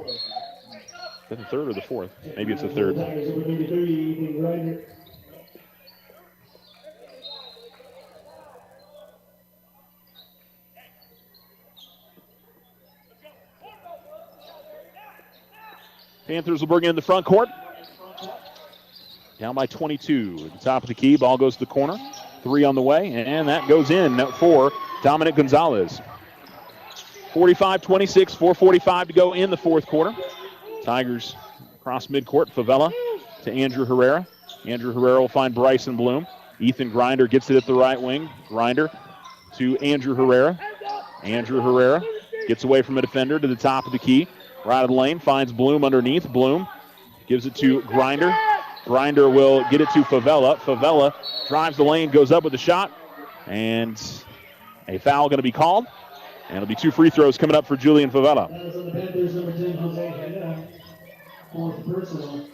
Is that the third or the fourth? Maybe it's the third. Panthers will bring it in the front court. Down by 22 at the top of the key. Ball goes to the corner. 3 on the way, and that goes in for Dominic Gonzalez. 45-26, 4:45 to go in the fourth quarter. Tigers across midcourt. Favela to Andrew Herrera. Andrew Herrera will find Bryson Bloom. Ethan Grinder gets it at the right wing. Grinder to Andrew Herrera. Andrew Herrera gets away from a defender to the top of the key. Right of the lane, finds Bloom underneath. Bloom gives it to Grinder. Grinder will get it to Favela. Favela drives the lane, goes up with a shot, and a foul going to be called. And it'll be 2 free throws coming up for Julian Favela. Fourth personal.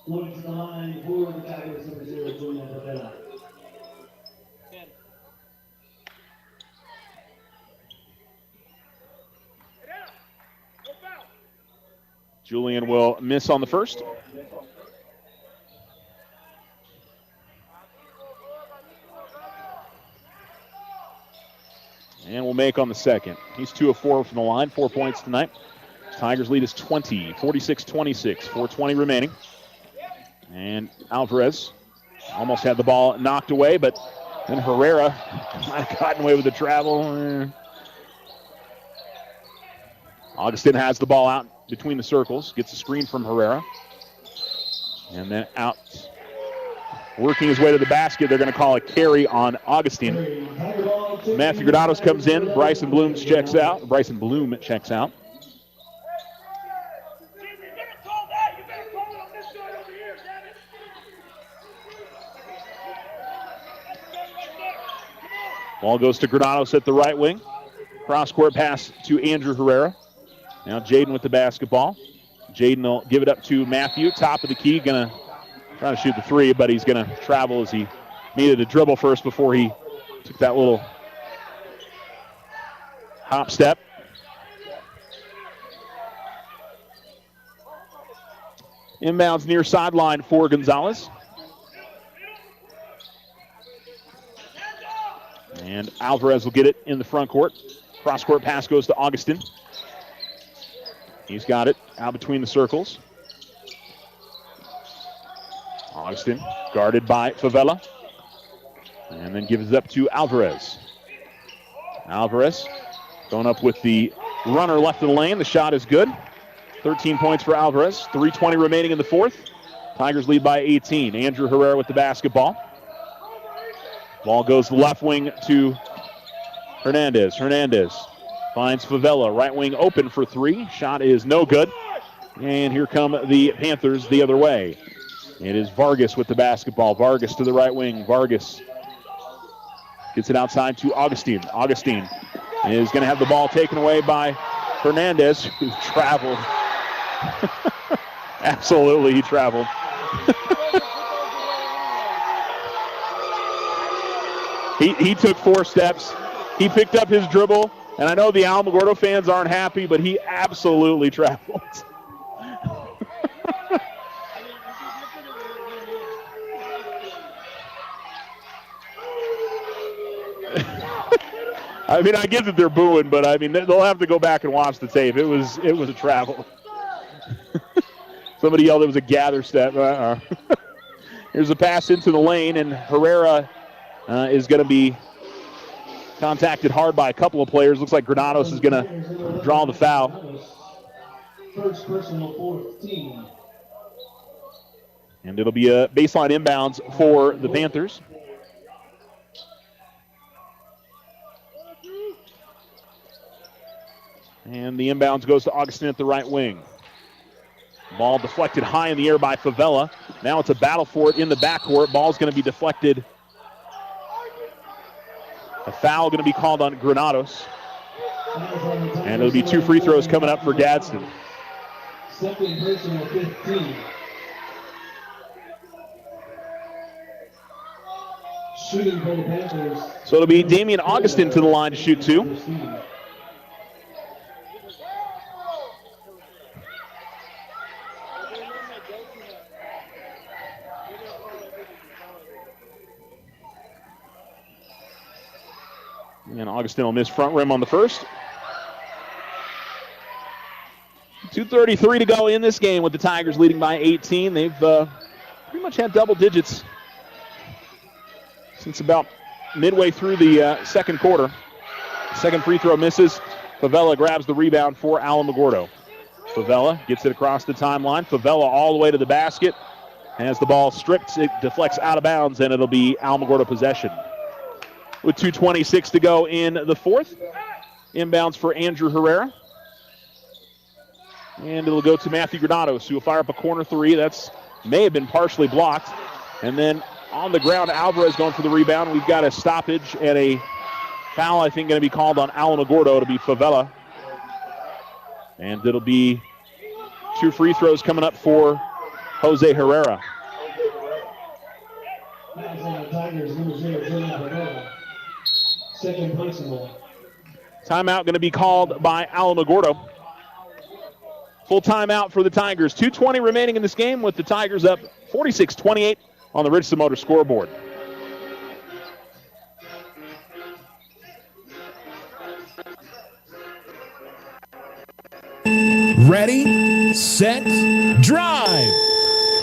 Going to the line for the Tigers, number 0, Julian Favela. Julian will miss on the first. And will make on the second. He's 2 of 4 from the line, 4 points tonight. Tigers lead is 20, 46-26, 4:20 remaining. And Alvarez almost had the ball knocked away, but And Herrera might have gotten away with the travel. Augustin has the ball out between the circles, gets a screen from Herrera. And then out, working his way to the basket. They're going to call a carry on Augustin. Matthew Granados comes in. Bryson Bloom checks out. Ball goes to Granados at the right wing. Cross-court pass to Andrew Herrera. Now Jaden with the basketball. Jaden will give it up to Matthew. Top of the key. Going to try to shoot the three, but he's going to travel as he needed to dribble first before he took that little hop step. Inbounds near sideline for Gonzalez. And Alvarez will get it in the front court. Cross-court pass goes to Augustin. He's got it out between the circles. Augustin guarded by Favela. And then gives it up to Alvarez. Alvarez going up with the runner left of the lane. The shot is good. 13 points for Alvarez. 3:20 remaining in the fourth. Tigers lead by 18. Andrew Herrera with the basketball. Ball goes left wing to Hernandez. Hernandez finds Favela. Right wing open for three. Shot is no good. And here come the Panthers the other way. It is Vargas with the basketball. Vargas to the right wing. Vargas gets it outside to Augustin. Augustin is going to have the ball taken away by Hernandez, who traveled. Absolutely, he traveled. He took 4 steps. He picked up his dribble, and I know the Alamogordo fans aren't happy, but he absolutely traveled. I mean, I get that they're booing, but I mean, they'll have to go back and watch the tape. It was a travel. Somebody yelled it was a gather step. Here's a pass into the lane, and Herrera is going to be contacted hard by a couple of players. Looks like Granados is going to draw the foul. First personal 14. And it'll be a baseline inbounds for the Panthers. And the inbounds goes to Augustin at the right wing. Ball deflected high in the air by Favela. Now it's a battle for it in the backcourt. Ball's going to be deflected. A foul going to be called on Granados. And it'll be 2 free throws coming up for Gadsden. Second personal 15. Shooting for the Panthers. So it'll be Damian Augustin to the line to shoot 2. And Augustin will miss front rim on the first. 2:33 to go in this game with the Tigers leading by 18. They've pretty much had double digits since about midway through the second quarter. Second free throw misses. Favela grabs the rebound for Alamogordo. Favela gets it across the timeline. Favela all the way to the basket. Has the ball stripped. It deflects out of bounds, and it'll be Alamogordo possession. With 2:26 to go in the fourth. Inbounds for Andrew Herrera. And it'll go to Matthew Granados, who will fire up a corner three. That's may have been partially blocked. And then on the ground, Alvarez going for the rebound. We've got a stoppage and a foul, I think, going to be called on Alamogordo. It'll be Favela. And it'll be 2 free throws coming up for Jose Herrera. Second personal. Timeout going to be called by Alamogordo. Full timeout for the Tigers. 2:20 remaining in this game with the Tigers up 46-28 on the Richardson Motor scoreboard. Ready, set, drive.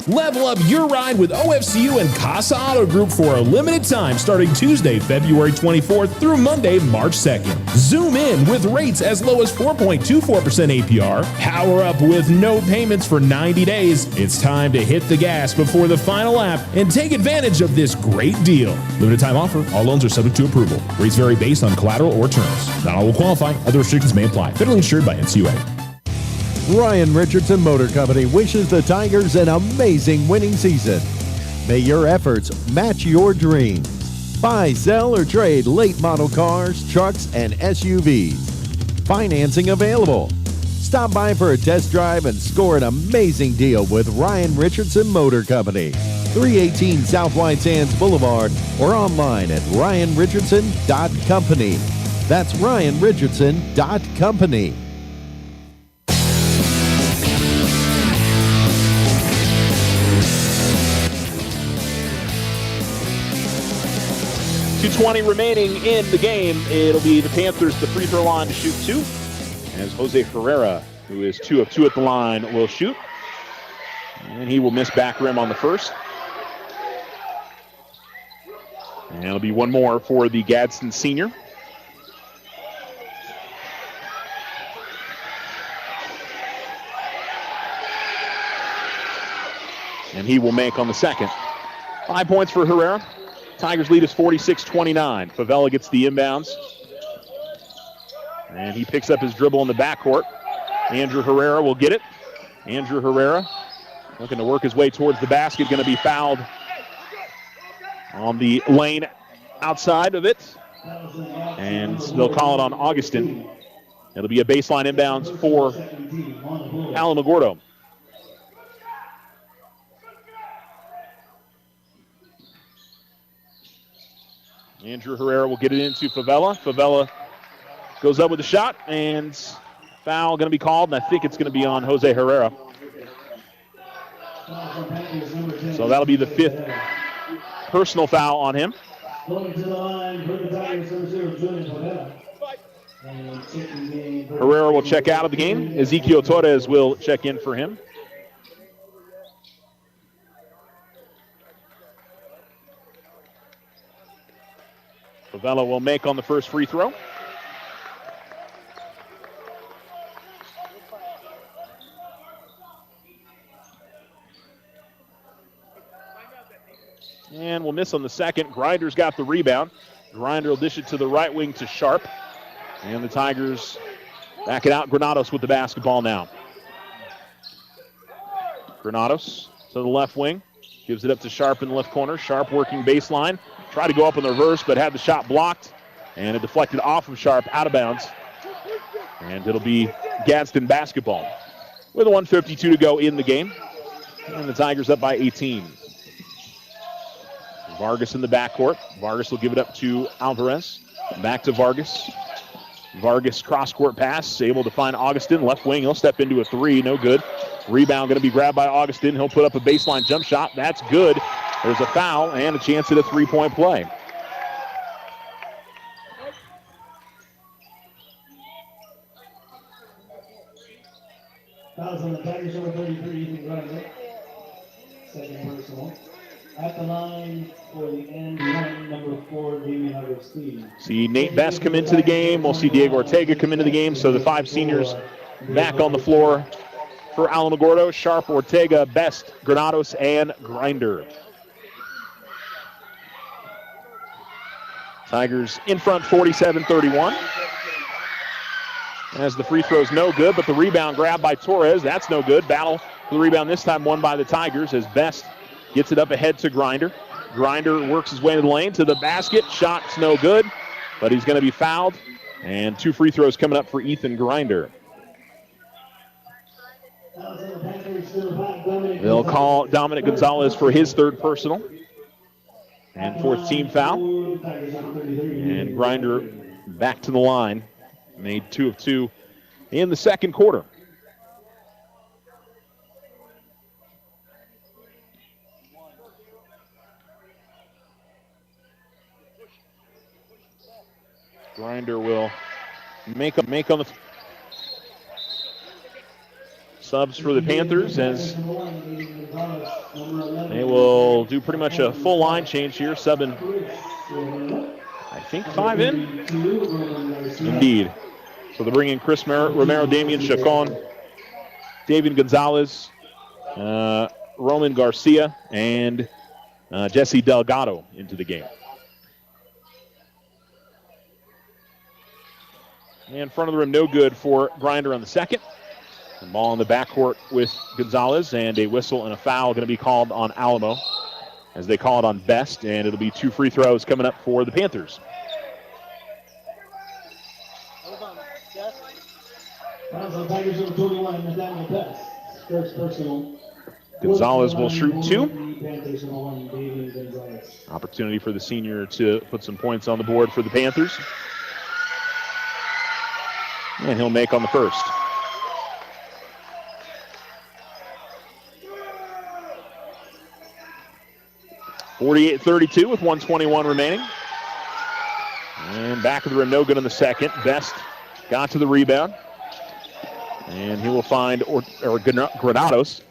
Level up your ride with OFCU and Casa Auto Group for a limited time starting Tuesday, February 24th through Monday, March 2nd. Zoom in with rates as low as 4.24% APR. Power up with no payments for 90 days. It's time to hit the gas before the final lap and take advantage of this great deal. Limited time offer. All loans are subject to approval. Rates vary based on collateral or terms. Not all will qualify. Other restrictions may apply. Federally insured by NCUA. Ryan Richardson Motor Company wishes the Tigers an amazing winning season. May your efforts match your dreams. Buy, sell, or trade late model cars, trucks, and SUVs. Financing available. Stop by for a test drive and score an amazing deal with Ryan Richardson Motor Company. 318 South White Sands Boulevard or online at ryanrichardson.company. That's ryanrichardson.company. 2:20 remaining in the game. It'll be the Panthers the free throw line to shoot two, as Jose Herrera, who is 2 of 2 at the line, will shoot. And he will miss back rim on the first. And it'll be one more for the Gadsden senior. And he will make on the second. 5 points for Herrera. Tigers lead is 46-29. Favela gets the inbounds. And he picks up his dribble in the backcourt. Andrew Herrera will get it. Andrew Herrera looking to work his way towards the basket. Going to be fouled on the lane outside of it. And they'll call it on Augustin. It'll be a baseline inbounds for Alamogordo. Andrew Herrera will get it into Favela. Favela goes up with a shot, and foul going to be called, and I think it's going to be on Jose Herrera. So that'll be the 5th personal foul on him. Herrera will check out of the game. Ezekiel Torres will check in for him. Favela will make on the first free throw. And will miss on the second. Grinder's got the rebound. Grinder will dish it to the right wing to Sharp. And the Tigers back it out. Granados with the basketball now. Granados to the left wing. Gives it up to Sharp in the left corner. Sharp working baseline. Tried to go up in the reverse, but had the shot blocked. And it deflected off of Sharp, out of bounds. And it'll be Gadsden basketball with a 1:52 to go in the game. And the Tigers up by 18. Vargas in the backcourt. Vargas will give it up to Alvarez. Back to Vargas. Vargas cross-court pass, able to find Augustin. Left wing, he'll step into a three, no good. Rebound going to be grabbed by Augustin. He'll put up a baseline jump shot. That's good. There's a foul and a chance at a three-point play. Fouls on the Tigers, number 33, Ethan Grinder. Second personal. At the line for the end one, number 4, Damian Agustin. See Nate Best come into the game. We'll see Diego Ortega come into the game. So the 5 seniors back on the floor for Alamogordo. Sharp, Ortega, Best, Granados, and Grinder. Tigers in front 47-31. As the free throw's no good, but the rebound grabbed by Torres. That's no good. Battle for the rebound this time won by the Tigers as Best gets it up ahead to Grinder. Grinder works his way to the lane to the basket. Shot's no good, but he's going to be fouled. And 2 free throws coming up for Ethan Grinder. They'll call Dominic Gonzalez for his 3rd personal. And 4th team foul. And Grinder back to the line. Made 2 of 2 in the second quarter. Grinder will make on the Subs for the Panthers as they will do pretty much a full line change here, subbing, I think, 5 in. Indeed. So they're bringing Chris Romero, Damian Chacon, David Gonzalez, Roman Garcia, and Jesse Delgado into the game. And front of the rim, no good for Grinder on the second. The ball in the backcourt with Gonzalez, and a whistle and a foul going to be called on Alamo as they call it on Best, and it'll be 2 free throws coming up for the Panthers. Gonzalez will shoot 2. Opportunity for the senior to put some points on the board for the Panthers. And he'll make on the first. (48-32) with 1:21 remaining. And back of the rim, no good on the second. Best got to the rebound. And he will find Granados.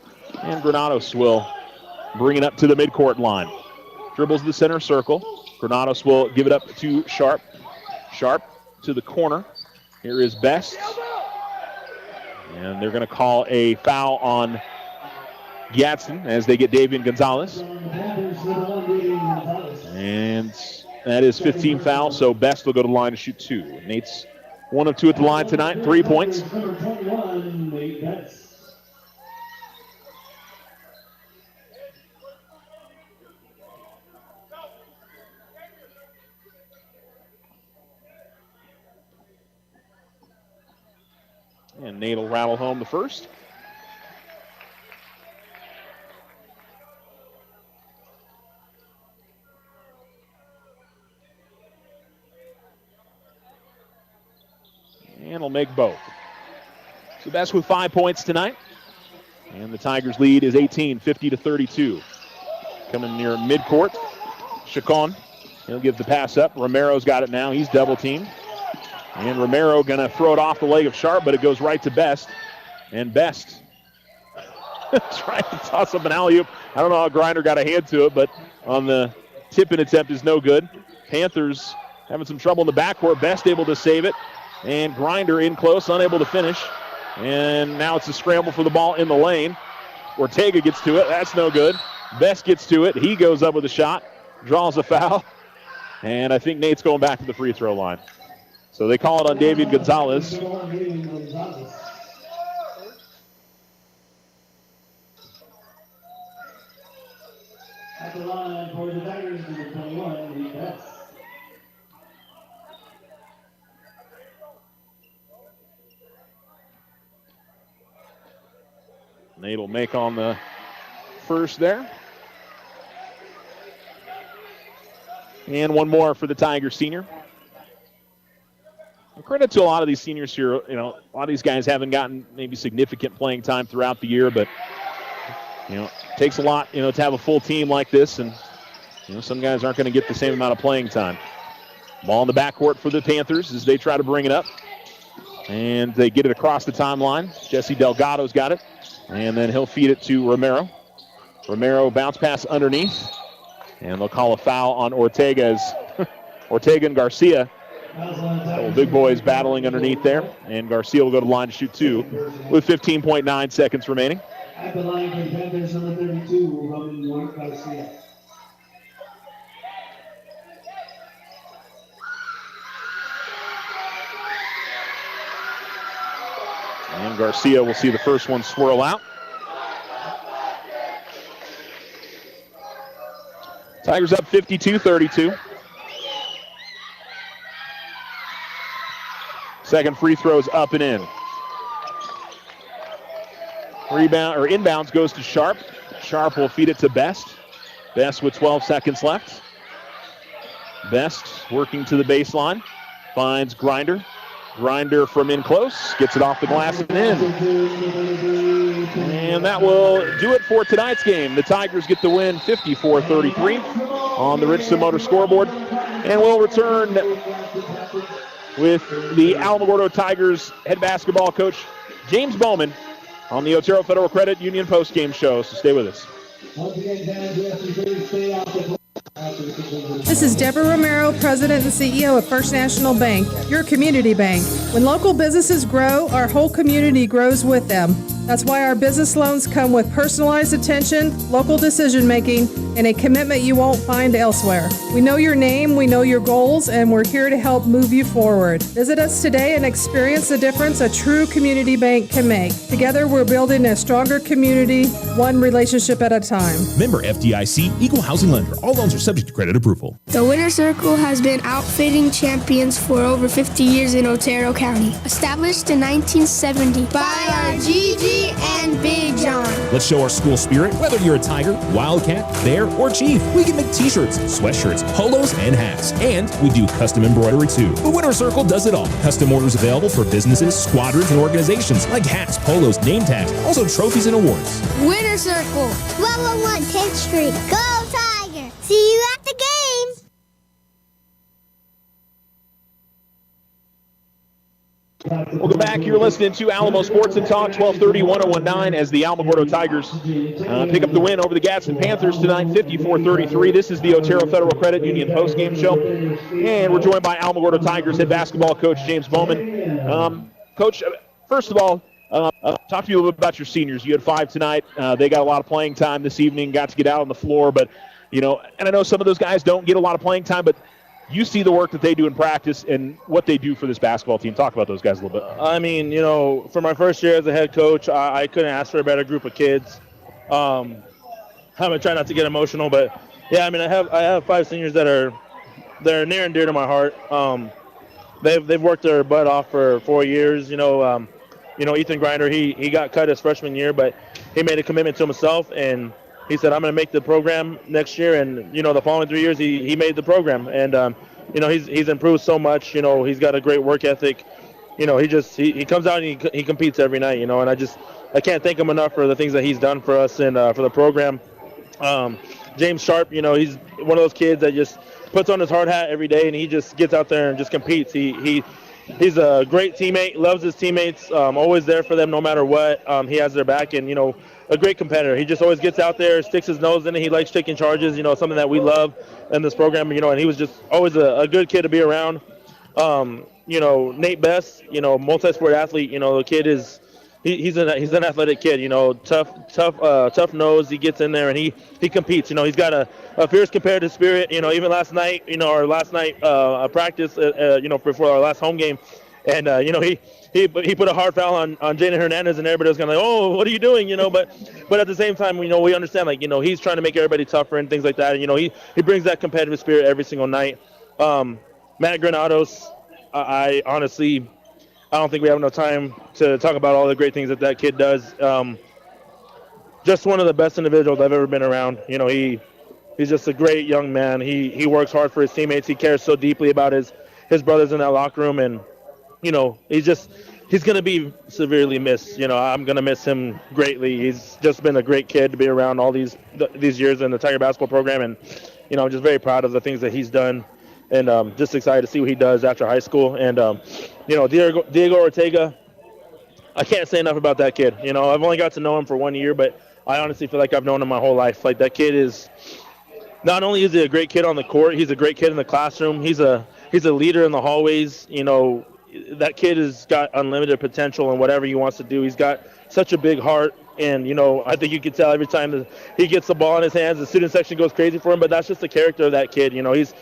And Granados will bring it up to the midcourt line. Dribbles the center circle. Granados will give it up to Sharp. Sharp to the corner. Here is Best. And they're going to call a foul on Gadsden as they get Davian Gonzalez. And that is 15 fouls, so Best will go to the line to shoot 2. Nate's 1 of 2 at the line tonight, 3 points. And Nate will rattle home the first. And will make both. So Best with 5 points tonight. And the Tigers' lead is 18, 50-32. Coming near midcourt. Chacon, he'll give the pass up. Romero's got it now. He's double teamed. And Romero going to throw it off the leg of Sharp, but it goes right to Best. And Best trying to toss up an alley-oop. I don't know how Grinder got a hand to it, but on the tip-in attempt is no good. Panthers having some trouble in the backcourt. Best able to save it. And Grinder in close, unable to finish. And now it's a scramble for the ball in the lane. Ortega gets to it. That's no good. Best gets to it. He goes up with a shot, draws a foul. And I think Nate's going back to the free throw line. So they call it on David Gonzalez. At the line for the Tigers, number 21, Best. Nate will make on the first there. And one more for the Tigers senior. And credit to a lot of these seniors here. You know, a lot of these guys haven't gotten maybe significant playing time throughout the year, but, you know, it takes a lot, you know, to have a full team like this. And, you know, some guys aren't going to get the same amount of playing time. Ball in the backcourt for the Panthers as they try to bring it up. And they get it across the timeline. Jesse Delgado's got it. And then he'll feed it to Romero. Romero bounce pass underneath. And they'll call a foul on Ortega as Ortega and Garcia. Couple big boys battling underneath there. And Garcia will go to the line to shoot 2 with 15.9 seconds remaining. At the line for the Panthers, number 32, Roman Garcia. And Garcia will see the first one swirl out. Tigers up 52-32. Second free throw is up and in. Rebound or inbounds goes to Sharp. Sharp will feed it to Best. Best with 12 seconds left. Best working to the baseline. Finds Grinder. Grinder from in close. Gets it off the glass and in. And that will do it for tonight's game. The Tigers get the win 54-33 on the Richardson Motor scoreboard. And we'll return with the Alamogordo Tigers head basketball coach, James Bowman, on the Otero Federal Credit Union postgame show, so stay with us. This is Deborah Romero, President and CEO of First National Bank, your community bank. When local businesses grow, our whole community grows with them. That's why our business loans come with personalized attention, local decision-making, and a commitment you won't find elsewhere. We know your name, we know your goals, and we're here to help move you forward. Visit us today and experience the difference a true community bank can make. Together, we're building a stronger community, one relationship at a time. Member FDIC, Equal Housing Lender. All loans are subject to credit approval. The Winter Circle has been outfitting champions for over 50 years in Otero County. Established in 1970 by our Gigi and Big John. Let's show our school spirit. Whether you're a Tiger, Wildcat, Bear, or Chief, we can make t-shirts, sweatshirts, polos, and hats. And we do custom embroidery too. The Winter Circle does it all. Custom orders available for businesses, squadrons, and organizations like hats, polos, name tags, also trophies and awards. Winter Circle, 1201 10th Street. Go Tiger! See you at the game! Welcome back. You're listening to Alamo Sports and Talk, 1230, 1019, as the Alamogordo Tigers pick up the win over the Gadsden Panthers tonight, 54-33. This is the Otero Federal Credit Union postgame show, and we're joined by Alamogordo Tigers head basketball coach James Bowman. Coach, first of all, talk to me a little bit about your seniors. You had 5 tonight. They got a lot of playing time this evening, got to get out on the floor, but, you know, and I know some of those guys don't get a lot of playing time, but you see the work that they do in practice and what they do for this basketball team. Talk about those guys a little bit. I mean, you know, for my first year as a head coach, I couldn't ask for a better group of kids. I'm gonna try not to get emotional, but yeah, I mean, I have 5 seniors they're near and dear to my heart. They've worked their butt off for 4 years. You know, Ethan Grinder, he got cut his freshman year, but he made a commitment to himself and he said, I'm going to make the program next year. And, you know, the following 3 years, he made the program. And, you know, he's improved so much. You know, he's got a great work ethic. You know, he comes out and he competes every night, you know. And I can't thank him enough for the things that he's done for us and for the program. James Sharp, you know, he's one of those kids that just puts on his hard hat every day and he just gets out there and just competes. He's a great teammate, loves his teammates, always there for them no matter what. He has their back and, you know, a great competitor. He just always gets out there, sticks his nose in it. He likes taking charges, you know, something that we love in this program, you know, and he was just always a good kid to be around. You know, Nate Best, you know, multi-sport athlete, you know, the kid is, he's an athletic kid, you know, tough nose. He gets in there and he competes. You know, he's got a fierce competitive spirit. You know, even last night, you know, our last night practice, you know, before our last home game, and you know, he put a hard foul on Jaden Hernandez, and everybody was kind of like, oh, what are you doing? You know, but at the same time, you know, we understand, like, you know, he's trying to make everybody tougher and things like that. And, you know, he brings that competitive spirit every single night. Matt Granados, I honestly, I don't think we have enough time to talk about all the great things that kid does. Just one of the best individuals I've ever been around. You know, he's just a great young man. He works hard for his teammates. He cares so deeply about his brothers in that locker room, and you know, he's going to be severely missed. You know, I'm going to miss him greatly. He's just been a great kid to be around all these years in the Tiger basketball program, and you know, I'm just very proud of the things that he's done, and just excited to see what he does after high school. And you know, Diego Ortega, I can't say enough about that kid. You know, I've only got to know him for 1 year, but I honestly feel like I've known him my whole life. Like, that kid is, not only is he a great kid on the court, he's a great kid in the classroom. He's a leader in the hallways. You know, that kid has got unlimited potential in whatever he wants to do. He's got such a big heart, and you know, I think you can tell every time that he gets the ball in his hands, the student section goes crazy for him. But that's just the character of that kid. You know, he's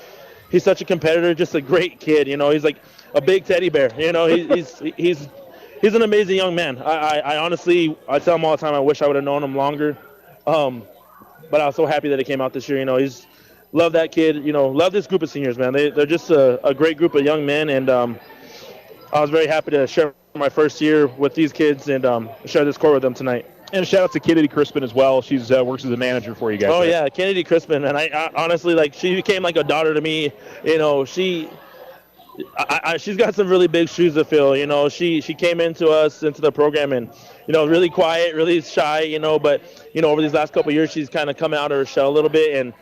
such a competitor, just a great kid. You know, he's like a big teddy bear. You know, he's an amazing young man. I honestly, I tell him all the time, I wish I would have known him longer. But I was so happy that he came out this year. You know, love that kid. You know, love this group of seniors, man. They're just a great group of young men, and I was very happy to share my first year with these kids and share this court with them tonight. And a shout out to Kennedy Crispin as well. She's works as a manager for you guys. Oh, right? Yeah, Kennedy Crispin. And I honestly, like, she became like a daughter to me. You know, she's got some really big shoes to fill. You know, she came into the program and, you know, really quiet, really shy, you know, but, you know, over these last couple of years, she's kind of come out of her shell a little bit, and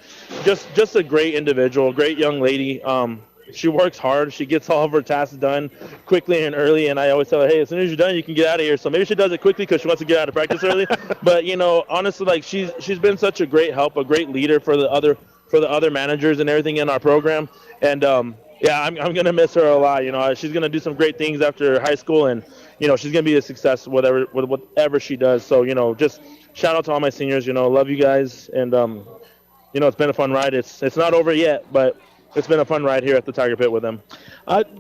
just a great individual, great young lady. she works hard. She gets all of her tasks done quickly and early, and I always tell her, hey, as soon as you're done, you can get out of here. So maybe she does it quickly because she wants to get out of practice early. But, honestly, like she's been such a great help, a great leader for the other managers and everything in our program. And, I'm going to miss her a lot. She's going to do some great things after high school, and, she's going to be a success with whatever she does. So, just shout out to all my seniors, love you guys. And, it's been a fun ride. It's not over yet, but it's been a fun ride here at the Tiger Pit with them.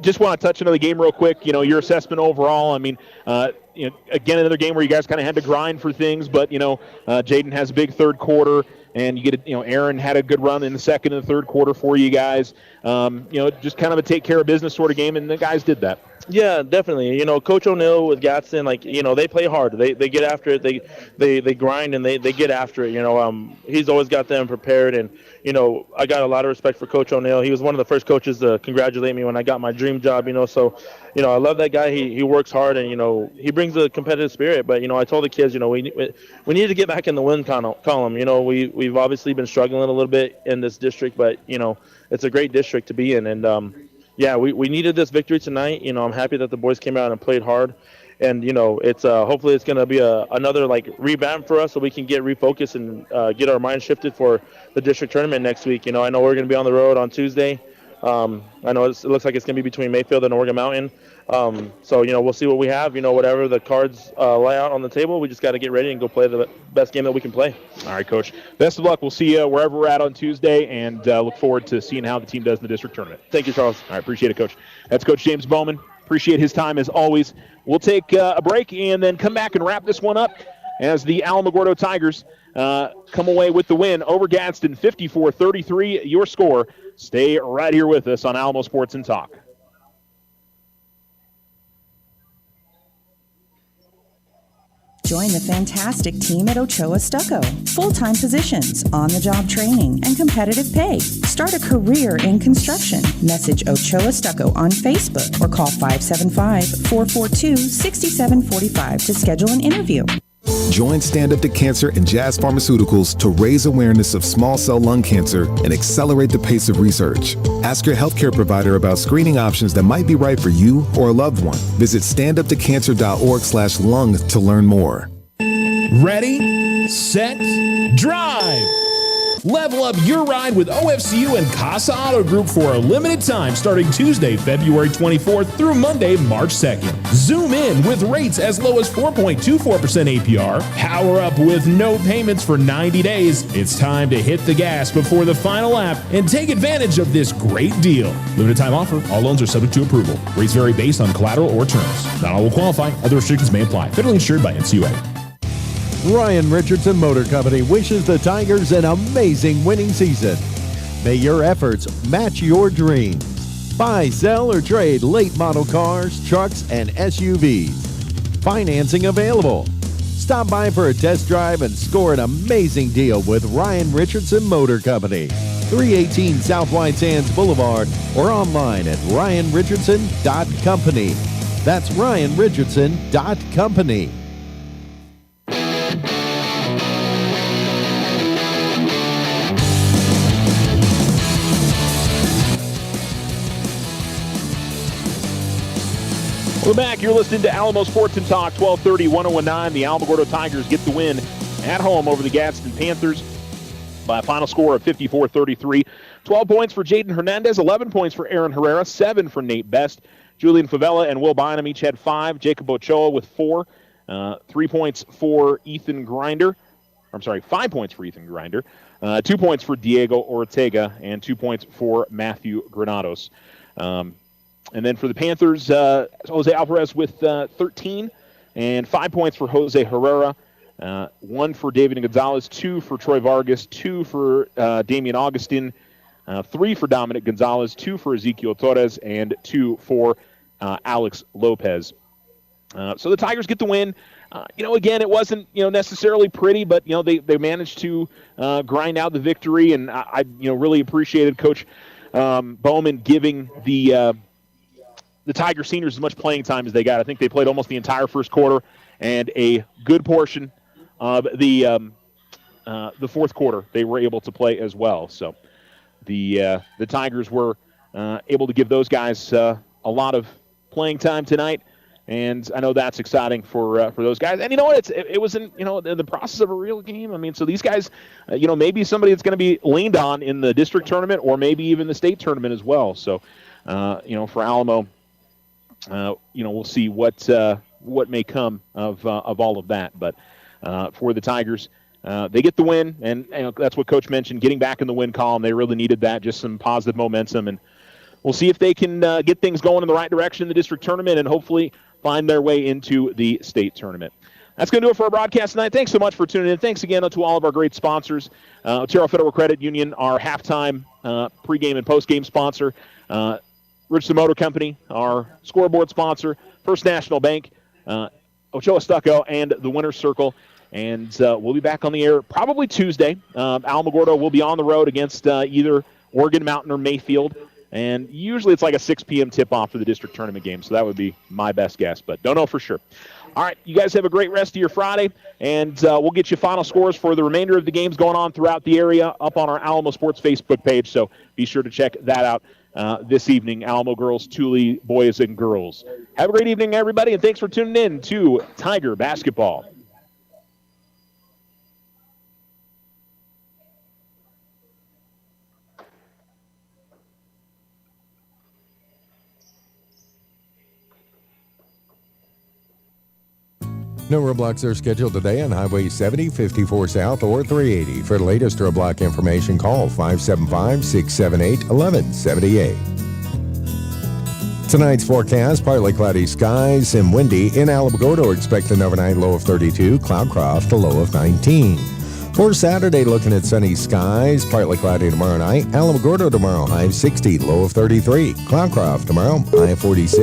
Just want to touch another game real quick. Your assessment overall. I mean, again, another game where you guys kind of had to grind for things, but Jaden has a big third quarter, and you get Aaron had a good run in the second and the third quarter for you guys. Just kind of a take care of business sort of game, and the guys did that. Yeah, definitely. Coach O'Neill with Gadsden, they play hard. They get after it. They grind and they get after it. He's always got them prepared, and I got a lot of respect for Coach O'Neill. He was one of the first coaches to congratulate me when I got my dream job. So I love that guy. He works hard, and he brings a competitive spirit. But I told the kids, we need to get back in the win column. We've obviously been struggling a little bit in this district, but it's a great district to be in, and we needed this victory tonight. I'm happy that the boys came out and played hard, and it's hopefully it's going to be another revamp for us, so we can get refocused and get our mind shifted for the district tournament next week. I know we're going to be on the road on Tuesday. I know it looks like it's going to be between Mayfield and Oregon Mountain. So we'll see what we have. Whatever the cards lay out on the table, we just got to get ready and go play the best game that we can play. All right, Coach. Best of luck. We'll see you wherever we're at on Tuesday, and look forward to seeing how the team does in the district tournament. Thank you, Charles. All right, appreciate it, Coach. That's Coach James Bowman. Appreciate his time as always. We'll take a break and then come back and wrap this one up as the Alamogordo Tigers come away with the win over Gadsden, 54-33, your score. Stay right here with us on Alamo Sports and Talk. Join the fantastic team at Ochoa Stucco. Full-time positions, on-the-job training, and competitive pay. Start a career in construction. Message Ochoa Stucco on Facebook or call 575-442-6745 to schedule an interview. Join Stand Up to Cancer and Jazz Pharmaceuticals to raise awareness of small cell lung cancer and accelerate the pace of research. Ask your healthcare provider about screening options that might be right for you or a loved one. Visit standuptocancer.org/lung to learn more. Ready, set, drive. Level up your ride with OFCU and Casa Auto Group for a limited time starting Tuesday, February 24th through Monday, March 2nd. Zoom in with rates as low as 4.24% APR. Power up with no payments for 90 days. It's time to hit the gas before the final lap and take advantage of this great deal. Limited time offer. All loans are subject to approval. Rates vary based on collateral or terms. Not all will qualify. Other restrictions may apply. Federally insured by NCUA. Ryan Richardson Motor Company wishes the Tigers an amazing winning season. May your efforts match your dreams. Buy, sell, or trade late model cars, trucks, and SUVs. Financing available. Stop by for a test drive and score an amazing deal with Ryan Richardson Motor Company. 318 South White Sands Boulevard or online at ryanrichardson.company. That's ryanrichardson.company. We're back. You're listening to Alamo Sports and Talk, 1230, 1019. The Alamogordo Tigers get the win at home over the Gadsden Panthers by a final score of 54-33. 12 points for Jaden Hernandez, 11 points for Aaron Herrera, 7 for Nate Best. Julian Favela and Will Bynum each had 5. Jacob Ochoa with 4. 3 points for Ethan Grinder. 5 points for Ethan Grinder. 2 points for Diego Ortega and 2 points for Matthew Granados. And then for the Panthers, Jose Alvarez with 13 and 5 points for Jose Herrera, 1 for David Gonzalez, 2 for Troy Vargas, 2 for Damian Augustin, 3 for Dominic Gonzalez, 2 for Ezekiel Torres, and 2 for Alex Lopez. So the Tigers get the win. Again, it wasn't necessarily pretty, but they managed to grind out the victory, and I really appreciated Coach Bowman giving the Tiger seniors as much playing time as they got. I think they played almost the entire first quarter and a good portion of the fourth quarter they were able to play as well. So the Tigers were able to give those guys a lot of playing time tonight. And I know that's exciting for those guys. And you know what? It was in the process of a real game. I mean, so these guys, maybe somebody that's going to be leaned on in the district tournament or maybe even the state tournament as well. So, for Alamo, we'll see what may come of all of that. But for the Tigers, they get the win, and that's what Coach mentioned. Getting back in the win column, they really needed that. Just some positive momentum, and we'll see if they can get things going in the right direction in the district tournament, and hopefully find their way into the state tournament. That's going to do it for our broadcast tonight. Thanks so much for tuning in. Thanks again to all of our great sponsors. Otero Federal Credit Union, our halftime pregame and postgame sponsor. Richardson Motor Company, our scoreboard sponsor. First National Bank, Ochoa Stucco, and the Winner's Circle. And we'll be back on the air probably Tuesday. Alamogordo will be on the road against either Oregon Mountain or Mayfield. And usually it's like a 6 p.m. tip-off for the district tournament game, so that would be my best guess, but don't know for sure. All right, you guys have a great rest of your Friday, and we'll get you final scores for the remainder of the games going on throughout the area up on our Alamo Sports Facebook page, so be sure to check that out this evening, Alamo girls, Thule boys, and girls. Have a great evening, everybody, and thanks for tuning in to Tiger Basketball. No roadblocks are scheduled today on Highway 70, 54 South, or 380. For the latest roadblock information, call 575-678-1178. Tonight's forecast, partly cloudy skies and windy. In Alamogordo, expect an overnight low of 32, Cloudcroft a low of 19. For Saturday, looking at sunny skies, partly cloudy tomorrow night. Alamogordo tomorrow, high of 60, low of 33. Cloudcroft tomorrow, high of 46.